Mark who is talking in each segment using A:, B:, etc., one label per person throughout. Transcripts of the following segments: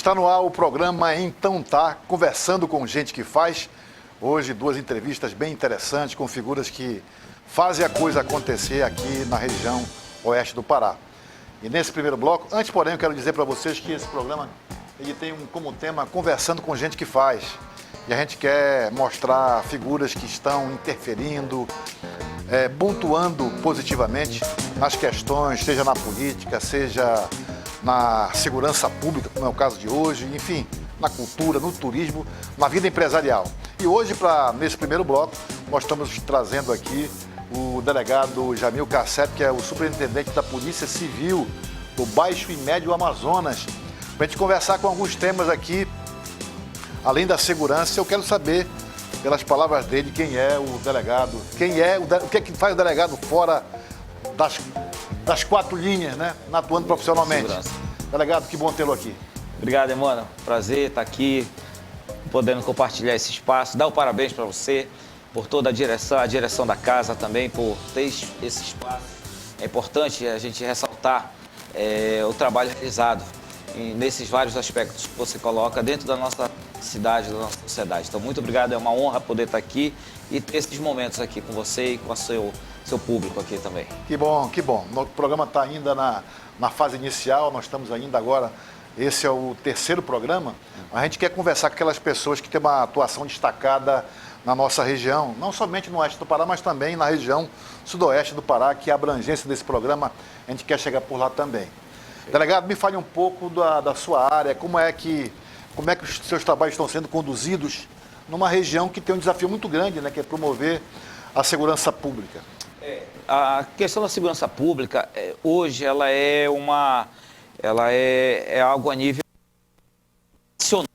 A: Está no ar o programa Então Tá, conversando com gente que faz. Hoje, duas entrevistas bem interessantes com figuras que fazem a coisa acontecer aqui na região oeste do Pará. E nesse primeiro bloco, antes, porém, eu quero dizer para vocês que esse programa ele tem como tema conversando com gente que faz. E a gente quer mostrar figuras que estão interferindo, pontuando positivamente nas questões, seja na política, seja na segurança pública, como é o caso de hoje, enfim, na cultura, no turismo, na vida empresarial. E hoje, nesse primeiro bloco, nós estamos trazendo aqui o delegado Jamil Cassep, que é o superintendente da Polícia Civil do Baixo e Médio Amazonas, para a gente conversar com alguns temas aqui, além da segurança. Eu quero saber, pelas palavras dele, quem é o delegado, o que é que faz o delegado fora das quatro linhas, né, atuando profissionalmente.
B: Segurança.
A: Delegado, que bom tê-lo aqui.
B: Obrigado, Emmanuel. Prazer estar aqui, podendo compartilhar esse espaço. Dar o parabéns para você por toda a direção da casa também, por ter esse espaço. É importante a gente ressaltar o trabalho realizado nesses vários aspectos que você coloca dentro da nossa cidade, da nossa sociedade. Então, muito obrigado. É uma honra poder estar aqui e ter esses momentos aqui com você e com o seu público aqui também.
A: Que bom, que bom. O programa está ainda na fase inicial, nós estamos ainda agora, esse é o terceiro programa. A gente quer conversar com aquelas pessoas que têm uma atuação destacada na nossa região, não somente no oeste do Pará, mas também na região sudoeste do Pará, que é a abrangência desse programa, a gente quer chegar por lá também. Delegado, me fale um pouco da sua área, como é que os seus trabalhos estão sendo conduzidos numa região que tem um desafio muito grande, né, que é promover a segurança pública.
B: A questão da segurança pública, hoje, ela é algo a nível nacional,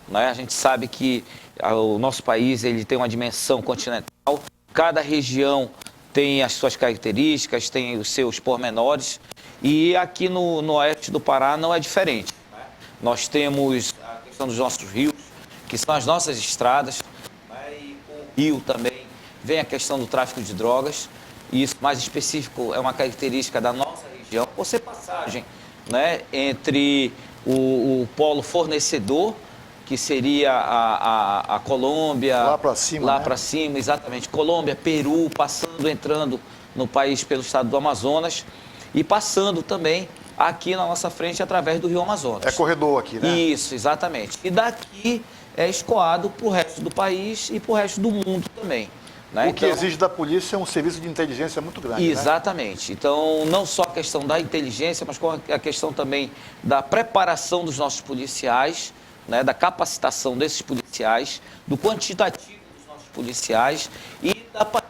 B: né? A gente sabe que o nosso país ele tem uma dimensão continental, cada região tem as suas características, tem os seus pormenores, e aqui no oeste do Pará não é diferente, né? Nós temos a questão dos nossos rios, que são as nossas estradas, né? E com o rio também vem a questão do tráfico de drogas. E isso mais específico é uma característica da nossa região, por ser passagem, né, entre o polo fornecedor, que seria a Colômbia,
A: lá para cima,
B: lá
A: né?
B: para cima, exatamente, Colômbia, Peru, entrando no país pelo estado do Amazonas e passando também aqui na nossa frente através do Rio Amazonas.
A: É corredor aqui, né?
B: Isso, exatamente. E daqui é escoado para o resto do país e para o resto do mundo também. Né?
A: O que exige da polícia é um serviço de inteligência muito grande.
B: Exatamente. Né? Então, não só a questão da inteligência, mas com a questão também da preparação dos nossos policiais, né? Da capacitação desses policiais, do quantitativo dos nossos policiais e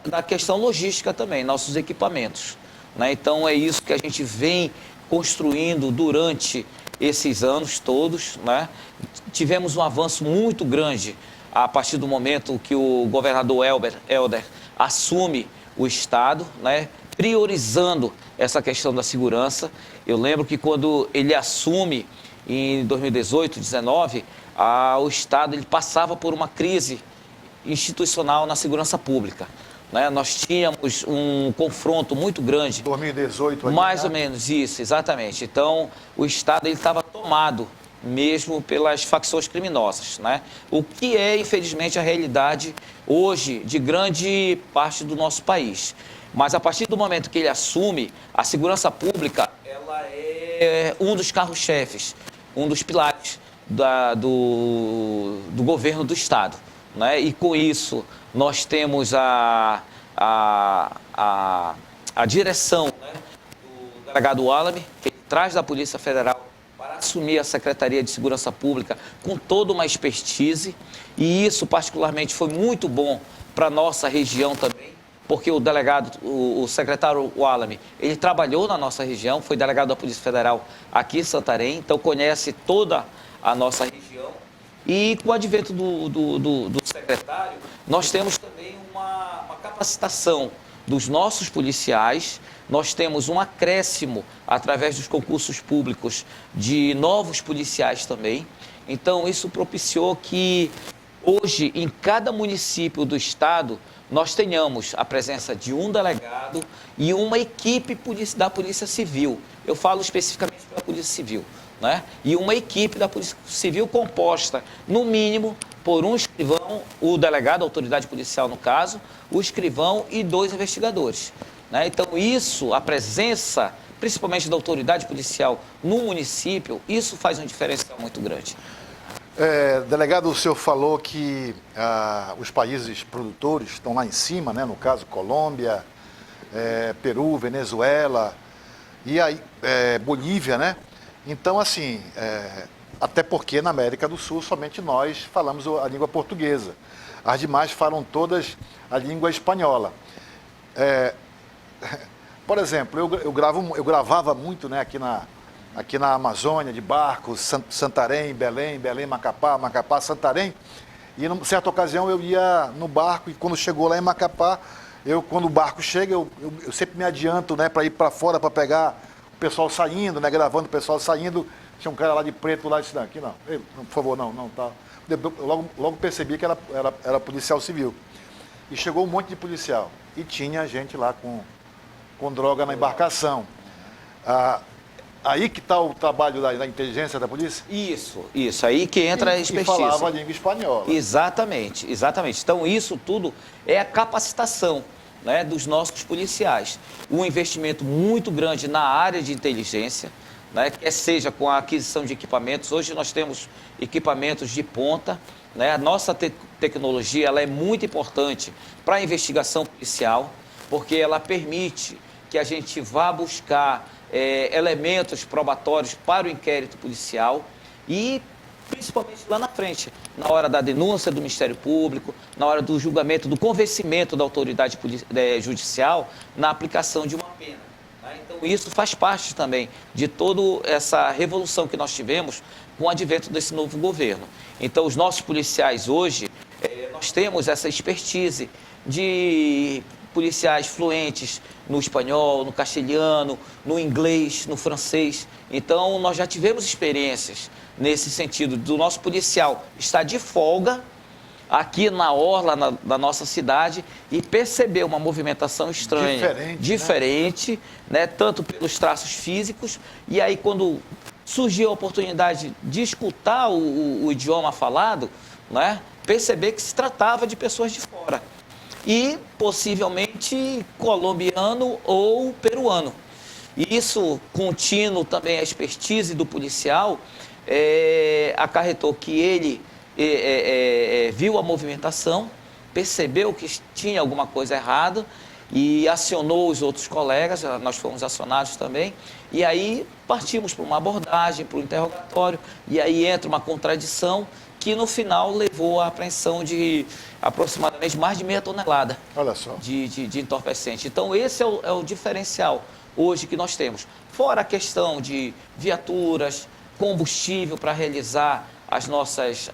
B: da questão logística também, nossos equipamentos. Né? Então, é isso que a gente vem construindo durante esses anos todos. Né? Tivemos um avanço muito grande a partir do momento que o governador Helder assume o Estado, né, priorizando essa questão da segurança. Eu lembro que quando ele assume em 2018, 2019, o Estado ele passava por uma crise institucional na segurança pública. Né? Nós tínhamos um confronto muito grande.
A: 2018, ali,
B: mais
A: né?
B: ou menos isso, exatamente. Então, o Estado estava tomado mesmo pelas facções criminosas, né? O que é, infelizmente, a realidade hoje de grande parte do nosso país. Mas a partir do momento que ele assume, a segurança pública, ela é um dos carros-chefes, um dos pilares do governo do Estado, né? E com isso, nós temos a direção, né, do delegado Wallaby, que traz da Polícia Federal para assumir a Secretaria de Segurança Pública com toda uma expertise, e isso particularmente foi muito bom para a nossa região também, porque o delegado, o secretário Wallaby, ele trabalhou na nossa região, foi delegado da Polícia Federal aqui em Santarém, então conhece toda a nossa região, e com o advento do secretário, nós temos também uma capacitação dos nossos policiais. Nós temos um acréscimo, através dos concursos públicos, de novos policiais também. Então, isso propiciou que, hoje, em cada município do estado, nós tenhamos a presença de um delegado e uma equipe da Polícia Civil. Eu falo especificamente para a Polícia Civil, né? E uma equipe da Polícia Civil composta, no mínimo, por um escrivão, o delegado, a autoridade policial no caso, o escrivão e 2 investigadores, né? Então isso, a presença, principalmente da autoridade policial no município, isso faz uma diferença muito grande.
A: Delegado, o senhor falou que os países produtores estão lá em cima, né? No caso, Colômbia, Peru, Venezuela e aí, Bolívia, né? Então, assim, até porque na América do Sul somente nós falamos a língua portuguesa. As demais falam todas a língua espanhola. Por exemplo, eu gravava muito, né, aqui na Amazônia, de barcos, Santarém, Belém, Macapá, Macapá, Santarém. E em certa ocasião eu ia no barco e quando chegou lá em Macapá, quando o barco chega, eu sempre me adianto, né, para ir para fora para pegar o pessoal saindo, né, gravando o pessoal saindo. Tinha um cara lá de preto lá e disse, não, aqui não, ei, por favor, não, tá. Eu logo percebi que era policial civil. E chegou um monte de policial. E tinha gente lá com droga na embarcação. Aí que está o trabalho da inteligência da polícia?
B: Isso. Aí que entra a expertise.
A: E falava a língua espanhola.
B: Exatamente. Então isso tudo é a capacitação, né, dos nossos policiais. Um investimento muito grande na área de inteligência, né, quer seja com a aquisição de equipamentos. Hoje nós temos equipamentos de ponta, né? A nossa tecnologia ela é muito importante para a investigação policial, porque ela permite que a gente vá buscar elementos probatórios para o inquérito policial e principalmente lá na frente, na hora da denúncia do Ministério Público, na hora do julgamento, do convencimento da autoridade judicial na aplicação de uma pena. Né? Então isso faz parte também de toda essa revolução que nós tivemos com o advento desse novo governo. Então os nossos policiais hoje, nós temos essa expertise de policiais fluentes no espanhol, no castelhano, no inglês, no francês. Então, nós já tivemos experiências nesse sentido do nosso policial estar de folga aqui na orla da nossa cidade e perceber uma movimentação estranha, diferente, né? Tanto pelos traços físicos, e aí quando surgiu a oportunidade de escutar o idioma falado, né? Perceber que se tratava de pessoas de fora. E possivelmente colombiano ou peruano. Isso, contínuo também a expertise do policial, acarretou que ele viu a movimentação, percebeu que tinha alguma coisa errada e acionou os outros colegas, nós fomos acionados também, e aí partimos para uma abordagem, para o interrogatório, e aí entra uma contradição que no final levou à apreensão de aproximadamente mais de meia tonelada.
A: Olha só.
B: De entorpecente. Então esse é o diferencial hoje que nós temos. Fora a questão de viaturas, combustível para realizar as nossas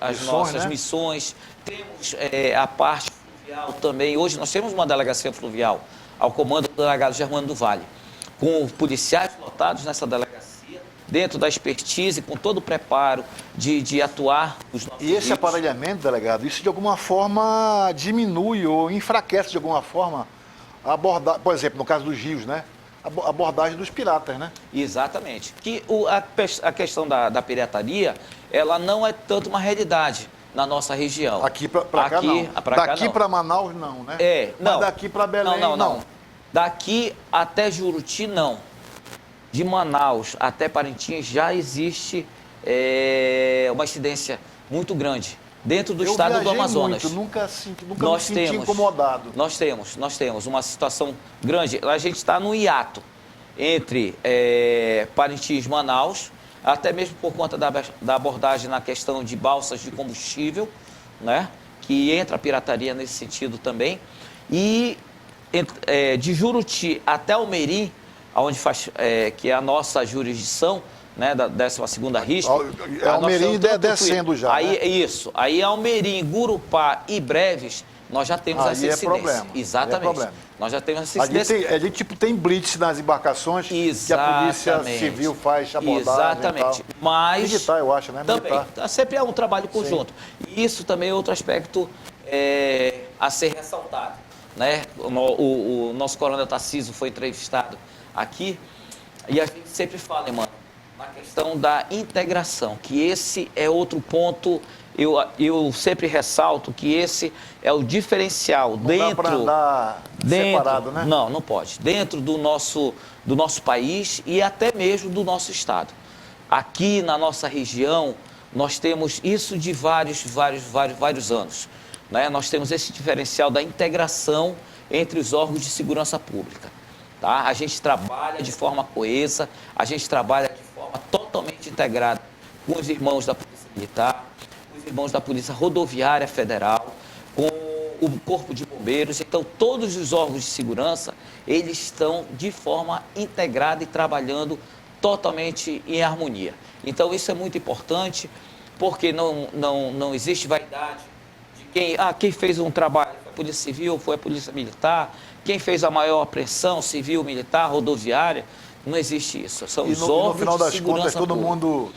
B: missões. Temos a parte fluvial também. Hoje nós temos uma delegacia fluvial ao comando do delegado Germano do Vale, com policiais lotados nessa delegacia, dentro da expertise, com todo o preparo de atuar nos nossos
A: E esse aparelhamento, delegado, isso de alguma forma diminui ou enfraquece de alguma forma a abordagem, por exemplo, no caso dos rios, né? A abordagem dos piratas, né?
B: Exatamente. Que a questão da pirataria, ela não é tanto uma realidade na nossa região.
A: Aqui para cá não. Daqui para Manaus não, né?
B: Não.
A: Mas daqui para Belém não.
B: Daqui até Juruti não. De Manaus até Parintins já existe uma incidência muito grande dentro do estado do Amazonas.
A: Nunca me senti incomodado.
B: Nós temos uma situação grande. A gente está no hiato entre Parintins e Manaus, até mesmo por conta da abordagem na questão de balsas de combustível, né? Que entra a pirataria nesse sentido também. E de Juruti até Almerim, onde faz, que é a nossa jurisdição, né, da 12ª RISP.
A: Almerim descendo já.
B: Aí,
A: né?
B: Isso. Aí Almerim, Gurupá e Breves, nós já temos essa incidência.
A: Problema.
B: Exatamente. Nós já temos essa incidência.
A: Ali tem blitz nas embarcações.
B: Exatamente.
A: Que a Polícia Civil faz abordagem.
B: Exatamente. Mas
A: militar, eu acho, né?
B: Também. Sempre é um trabalho conjunto. Sim. E isso também é outro aspecto a ser ressaltado. Né? O nosso coronel Tarcísio foi entrevistado aqui, e a gente sempre fala, mano, na questão da integração, que esse é outro ponto, eu sempre ressalto que esse é o diferencial
A: Não dá para andar separado, né?
B: Não, não pode. Dentro do nosso país e até mesmo do nosso estado. Aqui na nossa região, nós temos isso de vários anos. Né? Nós temos esse diferencial da integração entre os órgãos de segurança pública. Tá? A gente trabalha de forma coesa, a gente trabalha de forma totalmente integrada com os irmãos da Polícia Militar, com os irmãos da Polícia Rodoviária Federal, com o Corpo de Bombeiros. Então, todos os órgãos de segurança, eles estão de forma integrada e trabalhando totalmente em harmonia. Então, isso é muito importante, porque não existe vaidade de quem fez um trabalho, foi a Polícia Civil, foi a Polícia Militar, quem fez a maior apreensão civil, militar, rodoviária, não existe isso. São os órgãos
A: no final
B: de
A: das
B: segurança
A: contas, todo
B: pública.
A: mundo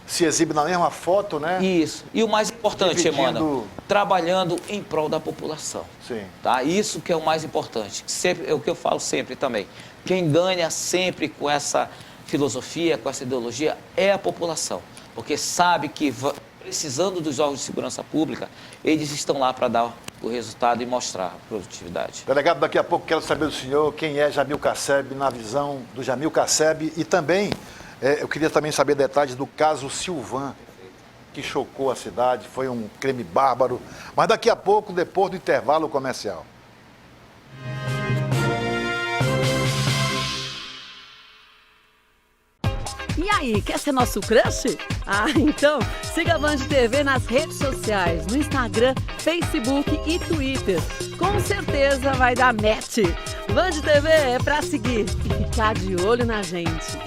A: se exibe na mesma foto, né?
B: Isso. E o mais importante,
A: Dividindo...
B: Emmanuel, trabalhando em prol da população.
A: Sim.
B: Tá? Isso que é o mais importante. Sempre, é o que eu falo sempre também. Quem ganha sempre com essa filosofia, com essa ideologia, é a população. Porque sabe que, precisando dos órgãos de segurança pública, eles estão lá para dar o resultado e mostrar a produtividade.
A: Delegado, daqui a pouco quero saber do senhor quem é Jamil Casseb, na visão do Jamil Casseb, e também, eu queria também saber detalhes do caso Silvan, que chocou a cidade, foi um crime bárbaro, mas daqui a pouco, depois do intervalo comercial.
C: E aí, quer ser nosso crush? Ah, então siga a Band TV nas redes sociais, no Instagram, Facebook e Twitter. Com certeza vai dar match. Band TV é pra seguir e ficar de olho na gente.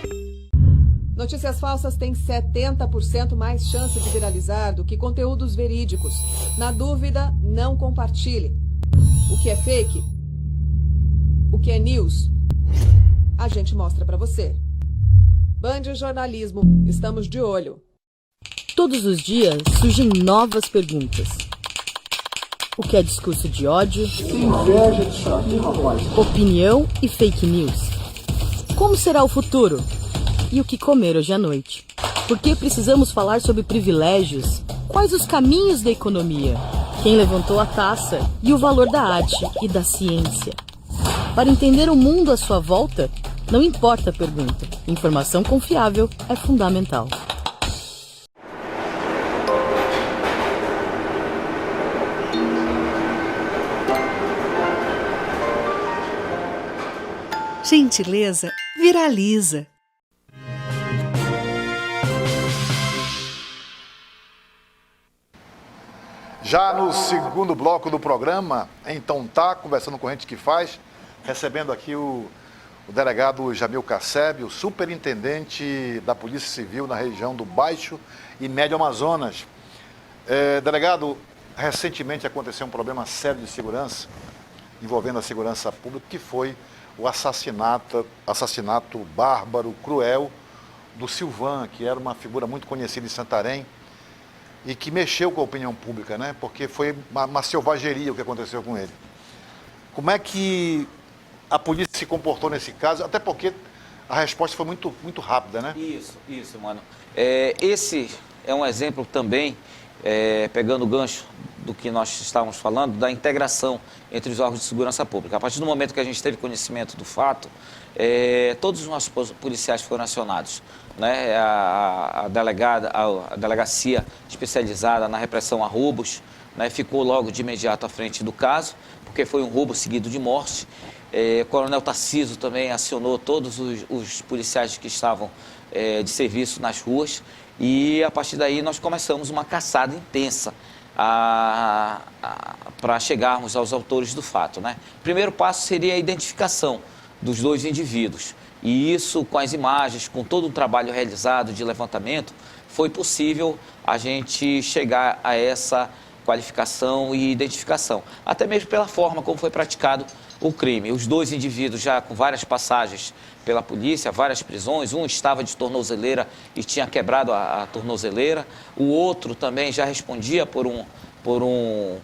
D: Notícias falsas têm 70% mais chance de viralizar do que conteúdos verídicos. Na dúvida, não compartilhe. O que é fake? O que é news? A gente mostra pra você. Band Jornalismo, estamos de olho.
C: Todos os dias surgem novas perguntas. O que é discurso de ódio?
E: Que inveja disso aqui, rapaz.
C: Opinião e fake news? Como será o futuro? E o que comer hoje à noite? Por que precisamos falar sobre privilégios? Quais os caminhos da economia? Quem levantou a taça? E o valor da arte e da ciência? Para entender o mundo à sua volta, não importa a pergunta. Informação confiável é fundamental.
F: Gentileza viraliza.
A: Já no segundo bloco do programa, então tá, conversando com gente que faz, recebendo aqui o delegado Jamil Casseb, o superintendente da Polícia Civil na região do Baixo e Médio Amazonas. Delegado, recentemente aconteceu um problema sério de segurança, envolvendo a segurança pública, que foi o assassinato bárbaro, cruel, do Silvan, que era uma figura muito conhecida em Santarém e que mexeu com a opinião pública, né? Porque foi uma selvageria o que aconteceu com ele. Como é que a polícia se comportou nesse caso? Até porque a resposta foi muito rápida, né?
B: Isso, mano. Esse é um exemplo também, pegando o gancho do que nós estávamos falando, da integração entre os órgãos de segurança pública. A partir do momento que a gente teve conhecimento do fato, todos os nossos policiais foram acionados. Né? A delegacia especializada na repressão a roubos, né? Ficou logo de imediato à frente do caso, porque foi um roubo seguido de morte. O Coronel Tarciso também acionou todos os policiais que estavam de serviço nas ruas e a partir daí nós começamos uma caçada intensa para chegarmos aos autores do fato. Né? O primeiro passo seria a identificação dos dois indivíduos e isso, com as imagens, com todo um trabalho realizado de levantamento, foi possível a gente chegar a essa qualificação e identificação, até mesmo pela forma como foi praticado o crime. Os dois indivíduos já com várias passagens pela polícia, várias prisões, um estava de tornozeleira e tinha quebrado a tornozeleira, o outro também já respondia por um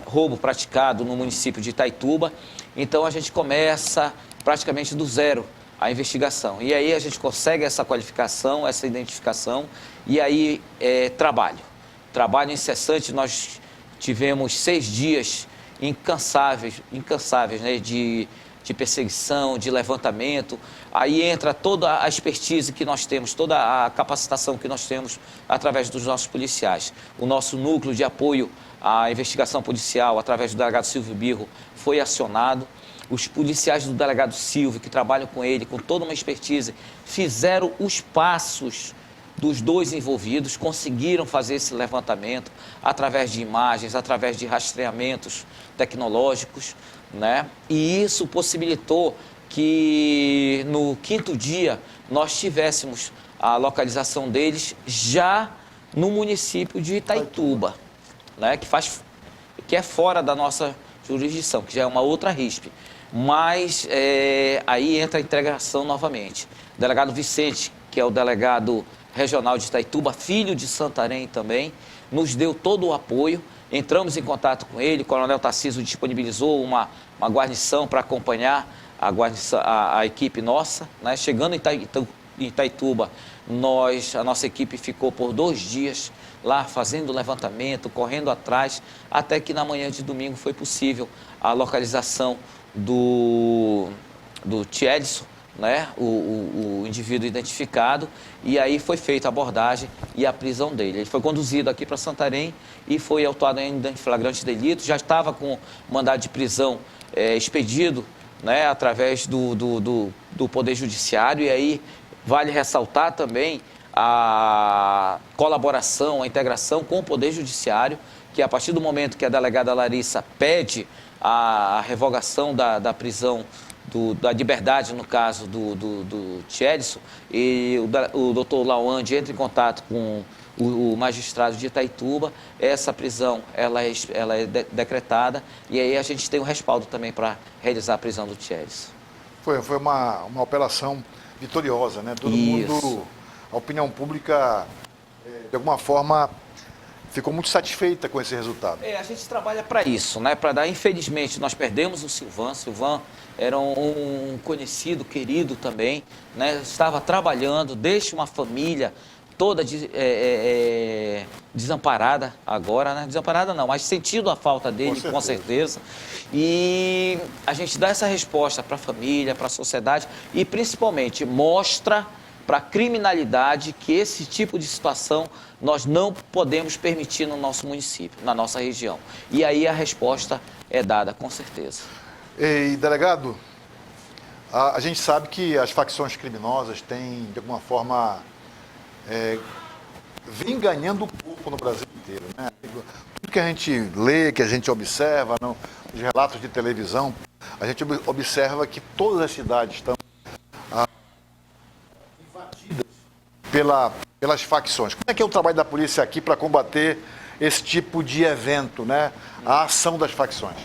B: roubo praticado no município de Itaituba. Então a gente começa praticamente do zero a investigação. E aí a gente consegue essa qualificação, essa identificação, e aí trabalho incessante. Nós tivemos 6 dias incansáveis, né, de perseguição, de levantamento. Aí entra toda a expertise que nós temos, toda a capacitação que nós temos através dos nossos policiais. O nosso núcleo de apoio à investigação policial, através do delegado Silvio Birro, foi acionado. Os policiais do delegado Silvio, que trabalham com ele, com toda uma expertise, fizeram os passos dos 2 envolvidos, conseguiram fazer esse levantamento através de imagens, através de rastreamentos tecnológicos, né? E isso possibilitou que no 5º dia nós tivéssemos a localização deles já no município de Itaituba, né? Que é fora da nossa jurisdição, que já é uma outra RISP. Mas aí entra a integração novamente. O delegado Vicente, que é o delegado regional de Itaituba, filho de Santarém também, nos deu todo o apoio. Entramos em contato com ele, o coronel Tarcísio disponibilizou uma guarnição para acompanhar a equipe nossa, né? Chegando em Itaituba, a nossa equipe ficou por 2 dias lá fazendo levantamento, correndo atrás, até que na manhã de domingo foi possível a localização do Tiedson, né? O indivíduo identificado, e aí foi feita a abordagem e a prisão dele. Ele foi conduzido aqui para Santarém e foi autuado ainda em flagrante delito, já estava com mandado de prisão expedido, né, através do Poder Judiciário. E aí vale ressaltar também a colaboração, a integração com o Poder Judiciário, que a partir do momento que a delegada Larissa pede a revogação da prisão, da liberdade, no caso do Tiedson, e o doutor Lawande entra em contato com o magistrado de Itaituba, essa prisão ela é decretada, e aí a gente tem um respaldo também para realizar a prisão do Tiedson.
A: Foi uma operação vitoriosa, né? Todo mundo, a opinião pública, de alguma forma, ficou muito satisfeita com esse resultado.
B: A gente trabalha para isso, né? Para dar, infelizmente, nós perdemos o Silvan. Silvan era um conhecido, querido também, né? Estava trabalhando, deixa uma família toda desamparada agora, né? Desamparada não, mas sentindo a falta dele, com certeza. E a gente dá essa resposta para a família, para a sociedade e, principalmente, mostra para a criminalidade que esse tipo de situação nós não podemos permitir no nosso município, na nossa região. E aí a resposta é dada, com certeza.
A: E, delegado, a gente sabe que as facções criminosas têm, de alguma forma, vem ganhando corpo no Brasil inteiro, né? Tudo que a gente lê, que a gente observa, nos relatos de televisão, a gente observa que todas as cidades estão invadidas pelas facções. Como é que é o trabalho da polícia aqui para combater esse tipo de evento, né? A ação das facções?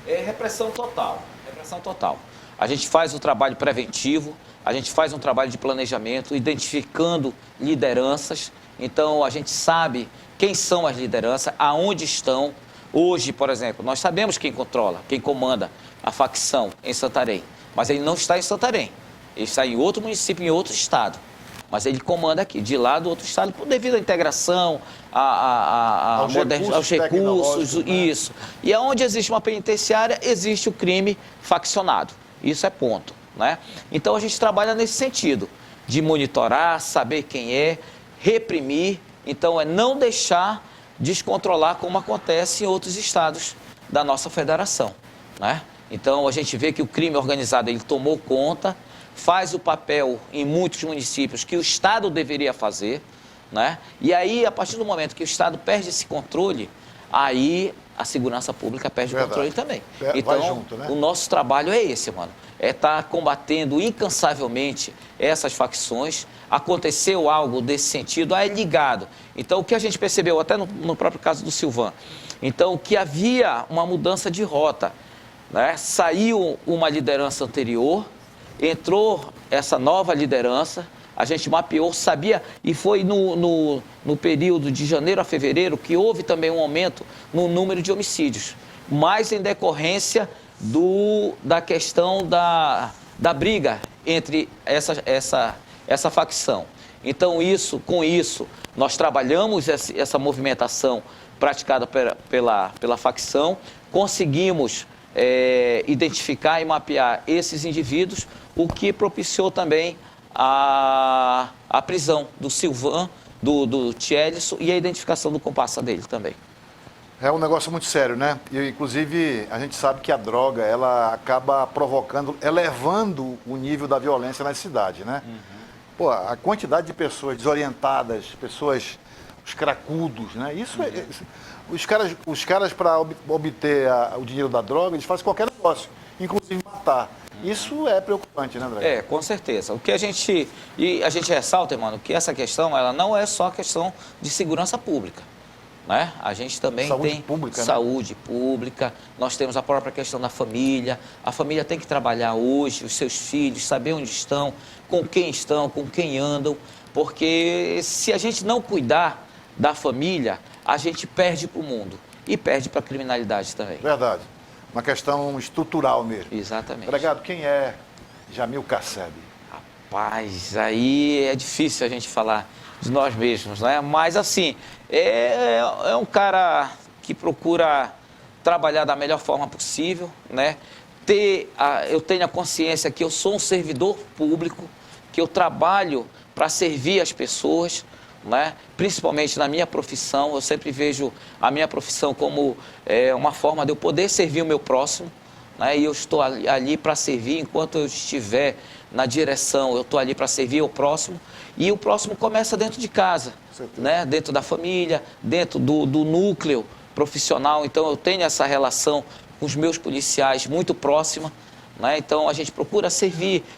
B: Repressão total, repressão total. A gente faz o trabalho preventivo, a gente faz um trabalho de planejamento, identificando lideranças. Então, a gente sabe quem são as lideranças, aonde estão. Hoje, por exemplo, nós sabemos quem controla, quem comanda a facção em Santarém, mas ele não está em Santarém. Ele está em outro município, em outro estado. Mas ele comanda aqui, de lá do outro estado, devido à integração, aos recursos, né? Isso. E onde existe uma penitenciária, existe o crime faccionado. Isso é ponto, né? Então, a gente trabalha nesse sentido, de monitorar, saber quem é, reprimir. Então, é não deixar descontrolar como acontece em outros estados da nossa federação, né? Então, a gente vê que o crime organizado, ele tomou conta, faz o papel em muitos municípios que o Estado deveria fazer, né? E aí, a partir do momento que o Estado perde esse controle, aí a segurança pública perde o controle também. Então, junto, né? O nosso trabalho é esse, mano. É estar combatendo incansavelmente essas facções. Aconteceu algo desse sentido, é ligado. Então, o que a gente percebeu, até no próprio caso do Silvan, então, que havia uma mudança de rota, né? Saiu uma liderança anterior, entrou essa nova liderança, a gente mapeou, sabia, e foi no período de janeiro a fevereiro que houve também um aumento no número de homicídios, mas em decorrência da questão da briga entre essa facção. Então, com isso, nós trabalhamos essa movimentação praticada pela facção, conseguimos identificar e mapear esses indivíduos, o que propiciou também a prisão do Silvan, do Tielisson e a identificação do comparsa dele também.
A: É um negócio muito sério, né? E, inclusive, a gente sabe que a droga, ela acaba provocando, elevando o nível da violência na cidade, né? Pô, a quantidade de pessoas desorientadas, os cracudos, né? Os caras para obter o dinheiro da droga, eles fazem qualquer negócio, inclusive matar. Isso é preocupante, né, André?
B: Com certeza. E a gente ressalta, mano, que essa questão, ela não é só questão de segurança pública. Né? A gente também tem saúde pública, nós temos a própria questão da família. A família tem que trabalhar hoje, os seus filhos, saber onde estão, com quem andam, porque se a gente não cuidar da família, a gente perde para o mundo e perde para a criminalidade também.
A: Verdade. Uma questão estrutural mesmo.
B: Exatamente.
A: Delegado, quem é Jamil Casseb?
B: Rapaz, aí é difícil a gente falar de nós mesmos, né? Mas assim, é um cara que procura trabalhar da melhor forma possível, né? Eu tenho a consciência que eu sou um servidor público, que eu trabalho para servir as pessoas, né? Principalmente na minha profissão. Eu sempre vejo a minha profissão como uma forma de eu poder servir o meu próximo, né? E eu estou ali para servir. Enquanto eu estiver na direção, eu estou ali para servir o próximo. E o próximo começa dentro de casa, né? Dentro da família, dentro do núcleo profissional. Então eu tenho essa relação com os meus policiais muito próxima, né? Então a gente procura ser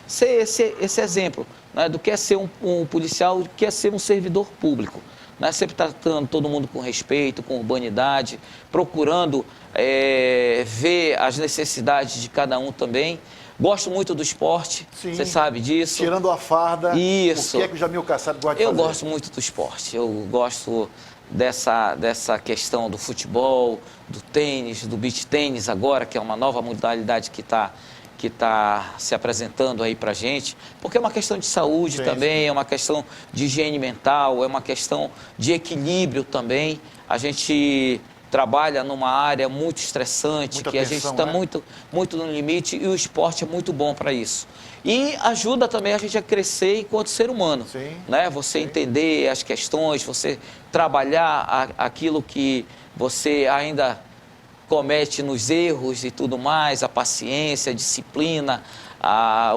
B: esse exemplo, né? Do que é ser um policial, do que é ser um servidor público, né? Sempre tratando todo mundo com respeito, com urbanidade, procurando ver as necessidades de cada um também. Gosto muito do esporte, você sabe disso.
A: Tirando a farda,
B: isso.
A: O que é que o Jamil Casseb gosta de
B: fazer? Eu
A: gosto
B: muito do esporte, eu gosto dessa questão do futebol, do tênis, do beach tênis agora, que é uma nova modalidade que está se apresentando aí pra gente, porque é uma questão de saúde também, é uma questão de higiene mental, é uma questão de equilíbrio também. A gente trabalha numa área muito estressante, muita tensão, a gente está muito no limite, e o esporte é muito bom para isso. E ajuda também a gente a crescer enquanto ser humano, né? Você entender as questões, você trabalhar aquilo que você ainda comete nos erros e tudo mais, a paciência, a disciplina,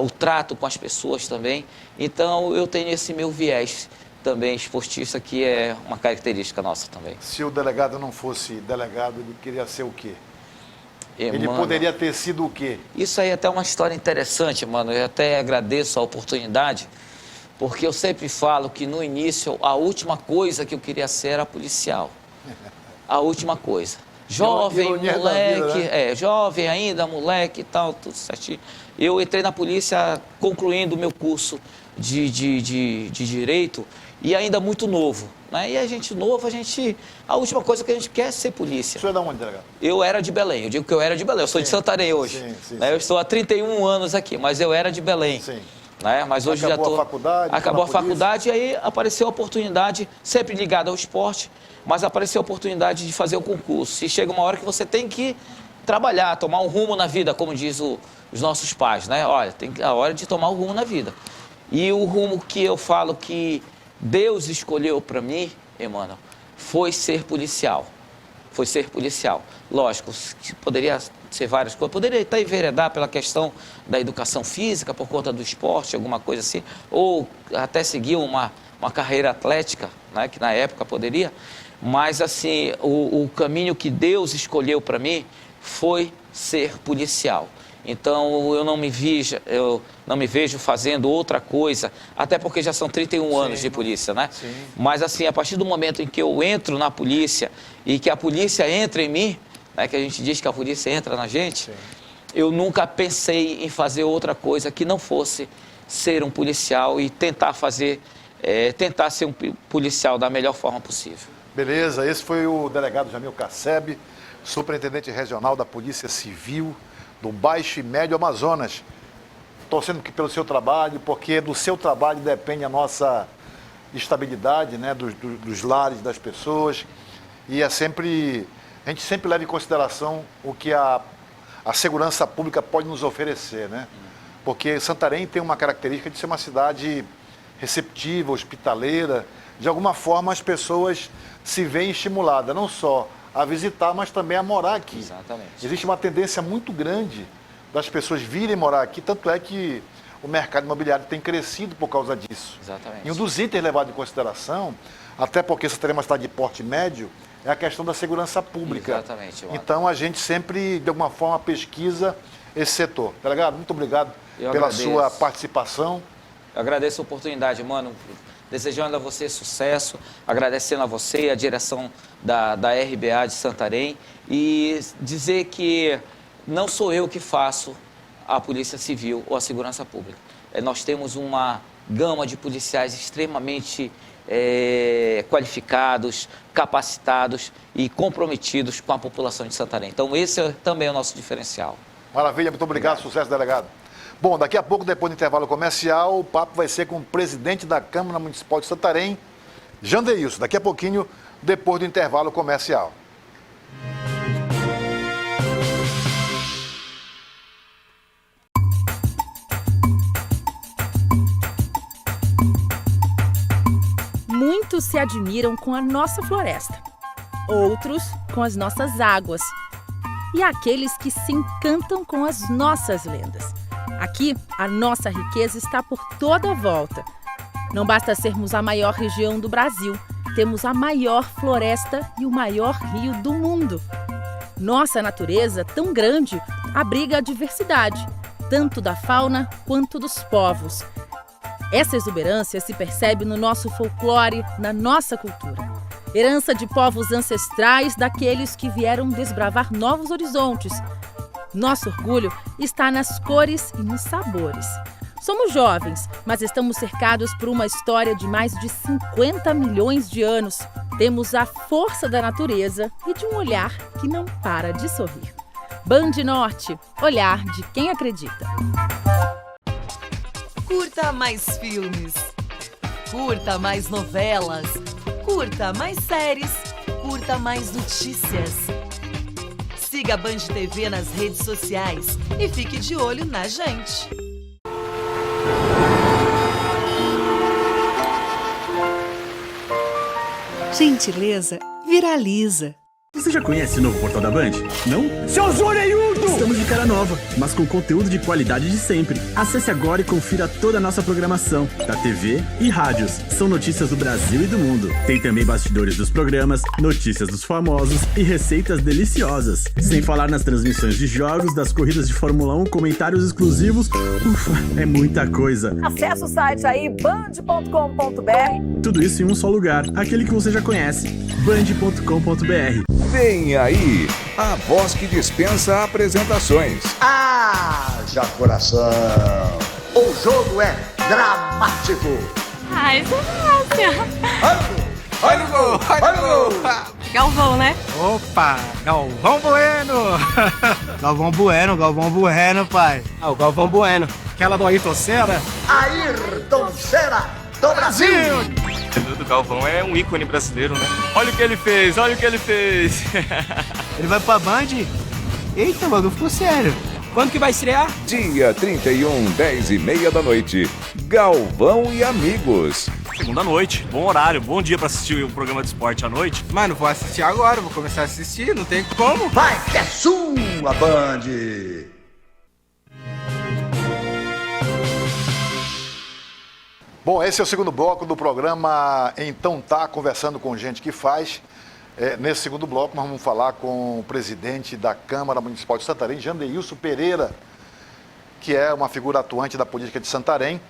B: o trato com as pessoas também. Então, eu tenho esse meu viés também esportista, que é uma característica nossa também.
A: Se o delegado não fosse delegado, ele queria ser o quê? Ele
B: mano,
A: poderia ter sido o quê?
B: Isso aí é até uma história interessante, mano. Eu até agradeço a oportunidade, porque eu sempre falo que no início a última coisa que eu queria ser era policial. A última coisa. Jovem, moleque, vida, né? Jovem ainda, moleque e tal, tudo certinho. Eu entrei na polícia concluindo o meu curso de Direito e ainda muito novo, né? E a gente novo, a última coisa que a gente quer é ser polícia.
A: O senhor é de onde, delegado?
B: Eu era de Belém, eu digo que eu era de Belém, eu sou de Santarém hoje. Né? Eu estou há 31 anos aqui, mas eu era de Belém. Né? Mas hoje
A: acabou
B: acabou a faculdade e aí apareceu a oportunidade, sempre ligada ao esporte, mas apareceu a oportunidade de fazer o concurso. E chega uma hora que você tem que trabalhar, tomar um rumo na vida, como diz os nossos pais, né? Olha, tem a hora de tomar um rumo na vida. E o rumo que eu falo que Deus escolheu para mim, Emmanuel, foi ser policial. Foi ser policial. Lógico, poderia ser várias coisas. Poderia até enveredar pela questão da educação física, por conta do esporte, alguma coisa assim. Ou até seguir uma carreira atlética, né, que na época poderia. Mas, assim, o caminho que Deus escolheu para mim foi ser policial. Então, eu não me vejo fazendo outra coisa, até porque já são 31 anos de polícia, né? Mas, assim, a partir do momento em que eu entro na polícia e que a polícia entra em mim, né, que a gente diz que a polícia entra na gente, eu nunca pensei em fazer outra coisa que não fosse ser um policial e tentar ser um policial da melhor forma possível.
A: Beleza, esse foi o delegado Jamil Casseb, superintendente regional da Polícia Civil do Baixo e Médio Amazonas. torcendo pelo seu trabalho, porque do seu trabalho depende a nossa estabilidade, né, dos lares, das pessoas. E a gente sempre leva em consideração o que a segurança pública pode nos oferecer, né? Porque Santarém tem uma característica de ser uma cidade receptiva, hospitaleira. De alguma forma, as pessoas se veem estimuladas, não só a visitar, mas também a morar aqui.
B: Exatamente.
A: Existe uma tendência muito grande das pessoas virem morar aqui, tanto é que o mercado imobiliário tem crescido por causa disso.
B: Exatamente.
A: E um dos itens levados em consideração, até porque Santarém é uma cidade de porte médio, é a questão da segurança pública.
B: Exatamente, mano.
A: Então a gente sempre, de alguma forma, pesquisa esse setor. Delegado, muito obrigado pela sua participação.
B: Eu agradeço a oportunidade, mano. Desejando a você sucesso, agradecendo a você e a direção da RBA de Santarém e dizer que não sou eu que faço a Polícia Civil ou a Segurança Pública. Nós temos uma gama de policiais extremamente qualificados, capacitados e comprometidos com a população de Santarém. Então esse também é o nosso diferencial.
A: Maravilha, muito obrigado. Sucesso, delegado. Bom, daqui a pouco, depois do intervalo comercial, o papo vai ser com o presidente da Câmara Municipal de Santarém, Jandeilson. Daqui a pouquinho, depois do intervalo comercial.
C: Muitos se admiram com a nossa floresta, outros com as nossas águas e aqueles que se encantam com as nossas lendas. Aqui, a nossa riqueza está por toda a volta. Não basta sermos a maior região do Brasil, temos a maior floresta e o maior rio do mundo. Nossa natureza, tão grande, abriga a diversidade, tanto da fauna quanto dos povos. Essa exuberância se percebe no nosso folclore, na nossa cultura. Herança de povos ancestrais, daqueles que vieram desbravar novos horizontes. Nosso orgulho está nas cores e nos sabores. Somos jovens, mas estamos cercados por uma história de mais de 50 milhões de anos. Temos a força da natureza e de um olhar que não para de sorrir. Band Norte, olhar de quem acredita.
G: Curta mais filmes, curta mais novelas, curta mais séries, curta mais notícias. Siga a Band TV nas redes sociais e fique de olho na gente.
F: Gentileza viraliza.
H: Você já conhece o novo portal da Band? Não? Seu Zoreiudo! Estamos de cara nova, mas com conteúdo de qualidade de sempre. Acesse agora e confira toda a nossa programação, da TV e rádios. São notícias do Brasil e do mundo. Tem também bastidores dos programas, notícias dos famosos e receitas deliciosas. Sem falar nas transmissões de jogos, das corridas de Fórmula 1, comentários exclusivos. Ufa, é muita coisa.
I: Acesse o site aí, band.com.br.
H: Tudo isso em um só lugar, aquele que você já conhece, band.com.br.
J: Vem aí, a voz que dispensa apresentações.
K: Haja coração! O jogo é dramático!
I: Ai, isso é fácil!
J: Olha o gol! Olha o gol!
I: Galvão, né?
L: Opa, Galvão Bueno! Galvão Bueno, pai. Ah, o Galvão Bueno. Aquela do Ayrton Senna?
K: Ayrton Senna do Brasil!
M: O Galvão é um ícone brasileiro, né? Olha o que ele fez, olha o que ele fez.
L: Ele vai pra Band? Eita, mano, ficou sério. Quando que vai estrear?
J: Dia 31, 10h30 da noite. Galvão e Amigos.
M: Segunda noite, bom horário, bom dia pra assistir o programa de esporte à noite.
L: Mano, vou assistir agora, vou começar a assistir, não tem como.
K: Vai que é sua, Band!
A: Bom, esse é o segundo bloco do programa Então Tá, conversando com gente que faz. Nesse segundo bloco, nós vamos falar com o presidente da Câmara Municipal de Santarém, Jandeilson Pereira, que é uma figura atuante da política de Santarém,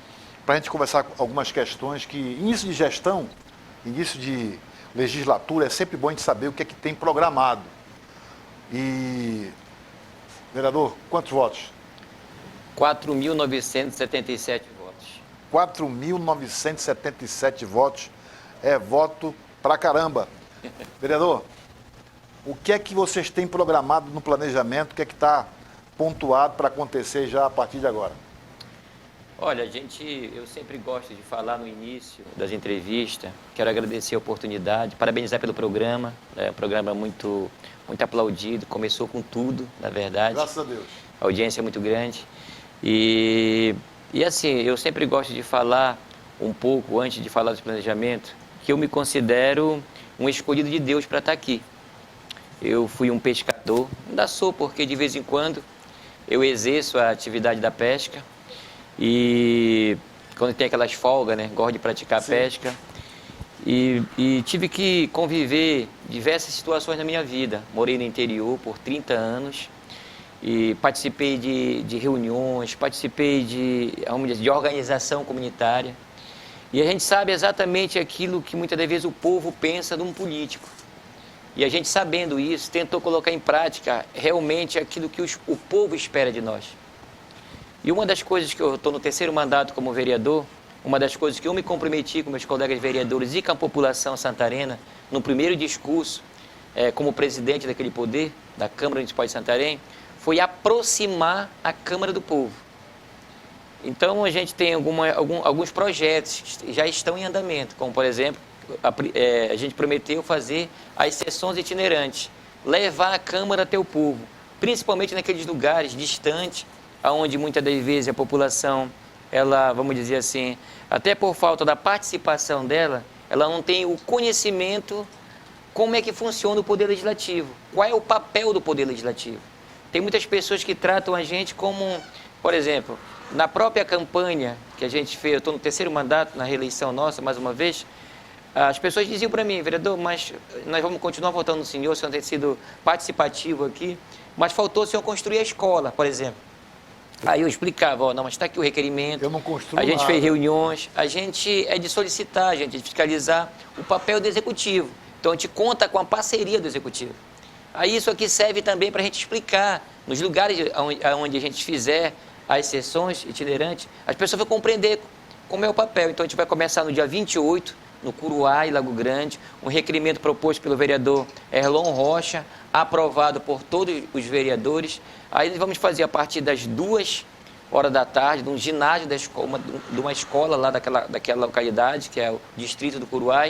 A: para a gente conversar algumas questões que, início de gestão, início de legislatura, é sempre bom a gente saber o que é que tem programado. E, vereador, quantos votos?
B: 4.977 votos.
A: 4.977 votos, é voto pra caramba. Vereador, o que é que vocês têm programado no planejamento, o que é que está pontuado para acontecer já a partir de agora?
N: Olha, eu sempre gosto de falar no início das entrevistas. Quero agradecer a oportunidade, parabenizar pelo programa. É um programa muito aplaudido, começou com tudo, na verdade.
A: Graças a Deus.
N: A audiência é muito grande. E assim, eu sempre gosto de falar um pouco, antes de falar do planejamento, que eu me considero um escolhido de Deus para estar aqui. Eu fui um pescador, ainda sou, porque de vez em quando eu exerço a atividade da pesca. E quando tem aquelas folgas, né, gosto de praticar pesca. E tive que conviver diversas situações na minha vida. Morei no interior por 30 anos e participei de reuniões, participei de organização comunitária. E a gente sabe exatamente aquilo que muitas das vezes o povo pensa de um político. E a gente, sabendo isso, tentou colocar em prática realmente aquilo que o povo espera de nós. E uma das coisas que eu estou no 3º mandato como vereador, uma das coisas que eu me comprometi com meus colegas vereadores e com a população santarena, no primeiro discurso, como presidente daquele poder, da Câmara Municipal de Santarém, foi aproximar a Câmara do povo. Então, a gente tem alguns projetos que já estão em andamento, como, por exemplo, a gente prometeu fazer as sessões itinerantes, levar a Câmara até o povo, principalmente naqueles lugares distantes, onde muitas das vezes a população, ela, vamos dizer assim, até por falta da participação dela, ela não tem o conhecimento como é que funciona o Poder Legislativo, qual é o papel do Poder Legislativo. Tem muitas pessoas que tratam a gente como, por exemplo, na própria campanha que a gente fez, eu estou no 3º mandato, na reeleição nossa, mais uma vez, as pessoas diziam para mim, vereador, mas nós vamos continuar votando no senhor tem sido participativo aqui, mas faltou o senhor construir a escola, por exemplo. Aí eu explicava, não, mas está aqui o requerimento,
A: eu não construo
N: a gente
A: nada.
N: Fez reuniões, a gente é de solicitar, a gente é de fiscalizar o papel do Executivo. Então a gente conta com a parceria do Executivo. Aí isso aqui serve também para a gente explicar, nos lugares onde a gente fizer as sessões itinerantes, as pessoas vão compreender como é o papel. Então a gente vai começar no dia 28, no Curuá e Lago Grande, um requerimento proposto pelo vereador Erlon Rocha, aprovado por todos os vereadores. Aí nós vamos fazer a partir das 2 horas da tarde, num ginásio de uma escola lá daquela localidade, que é o distrito do Curuá.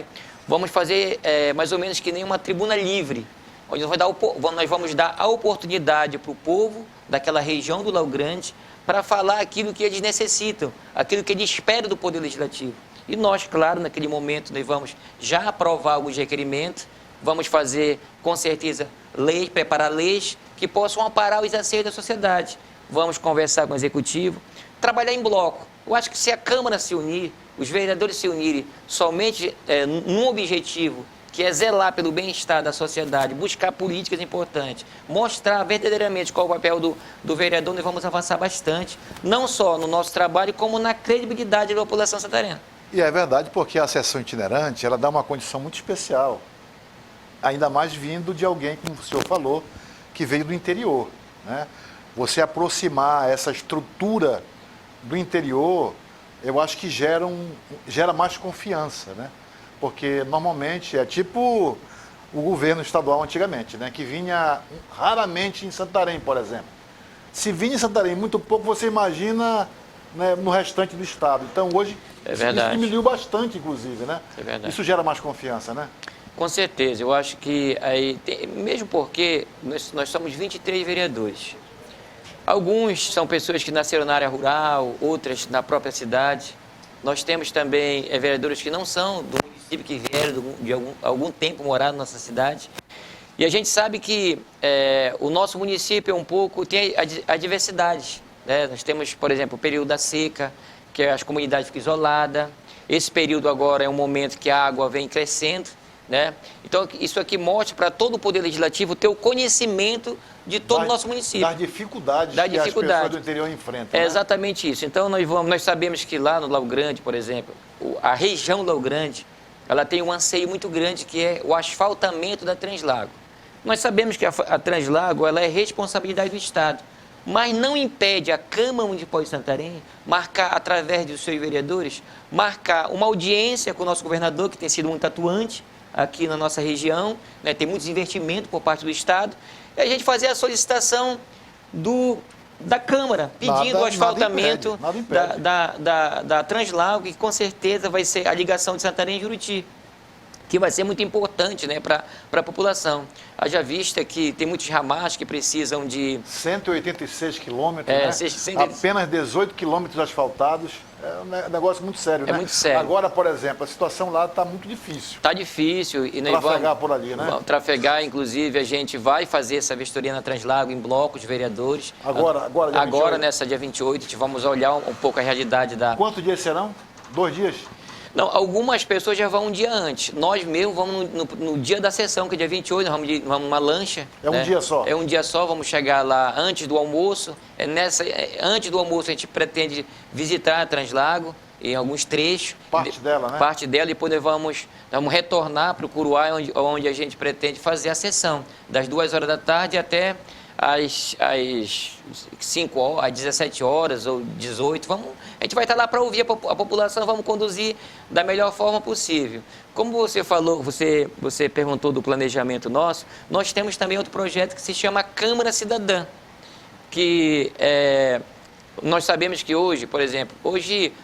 N: Vamos fazer mais ou menos que nem uma tribuna livre, onde nós vamos dar a oportunidade para o povo daquela região do Lago Grande para falar aquilo que eles necessitam, aquilo que eles esperam do Poder Legislativo. E nós, claro, naquele momento, nós vamos já aprovar alguns requerimentos, vamos fazer, com certeza, leis, preparar leis que possam amparar os anseios da sociedade. Vamos conversar com o Executivo, trabalhar em bloco. Eu acho que se a Câmara se unir, os vereadores se unirem somente num objetivo, que é zelar pelo bem-estar da sociedade, buscar políticas importantes, mostrar verdadeiramente qual é o papel do vereador, nós vamos avançar bastante, não só no nosso trabalho, como na credibilidade da população santarena.
A: E é verdade, porque a sessão itinerante, ela dá uma condição muito especial, ainda mais vindo de alguém, como o senhor falou, que veio do interior, né? Você aproximar essa estrutura do interior, eu acho que gera mais confiança, né? Porque normalmente é tipo o governo estadual antigamente, né? Que vinha raramente em Santarém, por exemplo. Se vinha em Santarém muito pouco, você imagina, né, no restante do estado. Então hoje isso diminuiu bastante, inclusive, né?
N: É verdade.
A: Isso gera mais confiança, né?
N: Com certeza, eu acho que aí, mesmo porque nós somos 23 vereadores. Alguns são pessoas que nasceram na área rural, outras na própria cidade. Nós temos também vereadores que não são do município, que vieram de algum tempo morar na nossa cidade. E a gente sabe que o nosso município é um pouco, tem a diversidade, né? Nós temos, por exemplo, o período da seca, que as comunidades ficam isoladas. Esse período agora é um momento que a água vem crescendo, né? Então, isso aqui mostra para todo o Poder Legislativo ter o conhecimento de todo o nosso município.
A: Das dificuldades que as pessoas do interior enfrentam.
N: É,
A: né?
N: Exatamente isso. Então, nós sabemos que lá no Lago Grande, por exemplo, a região do Lago Grande, ela tem um anseio muito grande, que é o asfaltamento da Translago. Nós sabemos que a Translago, ela é responsabilidade do Estado, mas não impede a Câmara Municipal de Santarém marcar, através dos seus vereadores, marcar uma audiência com o nosso governador, que tem sido muito atuante aqui na nossa região, né? Tem muitos investimentos por parte do Estado, e a gente fazer a solicitação da Câmara, pedindo o asfaltamento da Translago, que com certeza vai ser a ligação de Santarém e Juruti, que vai ser muito importante, né, para a população. Haja vista que tem muitos ramais que precisam de...
A: 186 quilômetros, né? Apenas 18 quilômetros asfaltados. É um negócio muito sério, né?
N: É muito sério.
A: Agora, por exemplo, a situação lá está muito difícil.
N: Está difícil. E nós
A: trafegar por ali, né?
N: Vamos trafegar, inclusive, a gente vai fazer essa vistoria na Translago em blocos de vereadores. Agora nessa dia 28, a gente vamos olhar um pouco a realidade da...
A: Quantos dias serão? 2 dias?
N: Não, algumas pessoas já vão um dia antes. Nós mesmo vamos no dia da sessão, que é dia 28, nós vamos numa lancha.
A: É um dia só?
N: É um dia só, vamos chegar lá antes do almoço. Antes do almoço a gente pretende visitar a Translago em alguns trechos.
A: Parte dela, né?
N: Parte dela, e depois nós vamos retornar para o Curuá, onde a gente pretende fazer a sessão, das 2 horas da tarde até às 5 horas, às 17 horas ou 18, a gente vai estar lá para ouvir a população, vamos conduzir da melhor forma possível. Como você falou, você perguntou do planejamento nosso, nós temos também outro projeto que se chama Câmara Cidadã, que nós sabemos que hoje, por exemplo,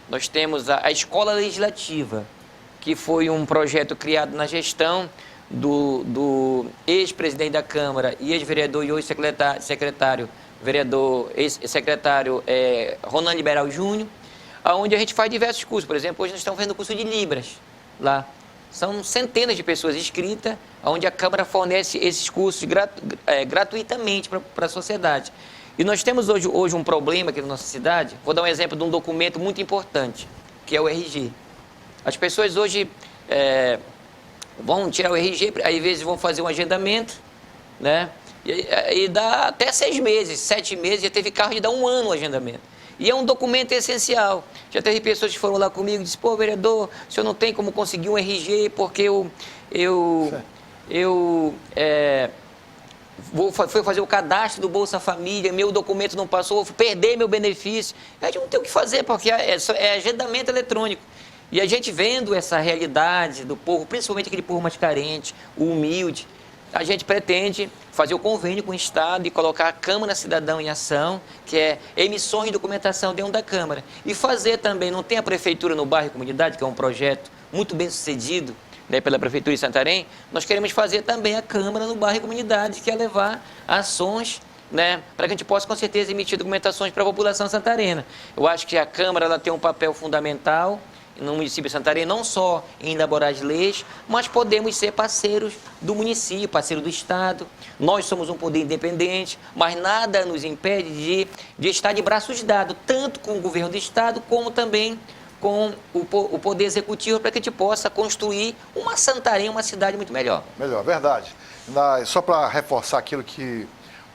N: nós temos a Escola Legislativa, que foi um projeto criado na gestão do ex-presidente da Câmara e ex-vereador e hoje secretário, ex-secretário Ronan Liberal Júnior, onde a gente faz diversos cursos. Por exemplo, hoje nós estamos fazendo o curso de Libras lá. São centenas de pessoas inscritas, onde a Câmara fornece esses cursos gratuitamente para a sociedade. E nós temos hoje um problema aqui na nossa cidade. Vou dar um exemplo de um documento muito importante, que é o RG. As pessoas hoje vão tirar o RG, às vezes vão fazer um agendamento, né? E dá até 6 meses, 7 meses, já teve carro de dar 1 ano o agendamento. E é um documento essencial. Já teve pessoas que foram lá comigo e disseram, pô, vereador, o senhor não tem como conseguir um RG porque fui fazer o cadastro do Bolsa Família, meu documento não passou, vou perder meu benefício. A gente não tem o que fazer, porque é agendamento eletrônico. E a gente vendo essa realidade do povo, principalmente aquele povo mais carente, o humilde, a gente pretende fazer o convênio com o Estado e colocar a Câmara Cidadão em ação, que é emissões de documentação dentro da Câmara. E fazer também, não tem a Prefeitura no Bairro e Comunidade, que é um projeto muito bem sucedido, né, pela Prefeitura de Santarém, nós queremos fazer também a Câmara no Bairro e Comunidade, que é levar ações, né, para que a gente possa, com certeza, emitir documentações para a população santarena. Eu acho que a Câmara ela tem um papel fundamental no município de Santarém, não só em elaborar as leis, mas podemos ser parceiros do município, parceiro do Estado. Nós somos um poder independente, mas nada nos impede de estar de braços dados, tanto com o governo do Estado, como também com o poder executivo, para que a gente possa construir uma Santarém, uma cidade muito melhor.
A: Melhor, verdade. Só para reforçar aquilo que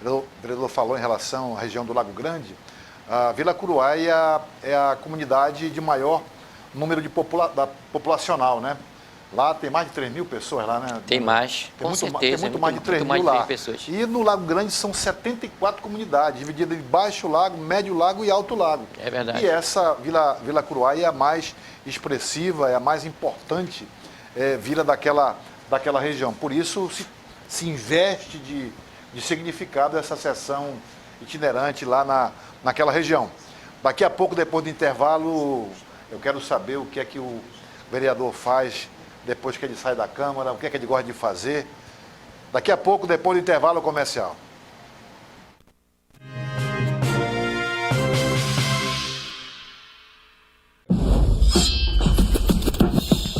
A: o vereador falou em relação à região do Lago Grande, a Vila Curuá é a comunidade de maior número populacional, né? Lá tem mais de 3 mil pessoas lá, né?
N: Tem mais, com certeza.
A: Tem muito mais de 3 mil lá. E no Lago Grande são 74 comunidades, divididas em Baixo Lago, Médio Lago e Alto Lago.
N: É verdade.
A: E essa Vila Curuá é a mais expressiva, é a mais importante vila daquela região. Por isso se investe de significado essa sessão itinerante lá naquela região. Daqui a pouco, depois do intervalo, eu quero saber o que é que o vereador faz depois que ele sai da Câmara, o que é que ele gosta de fazer. Daqui a pouco, depois do intervalo comercial.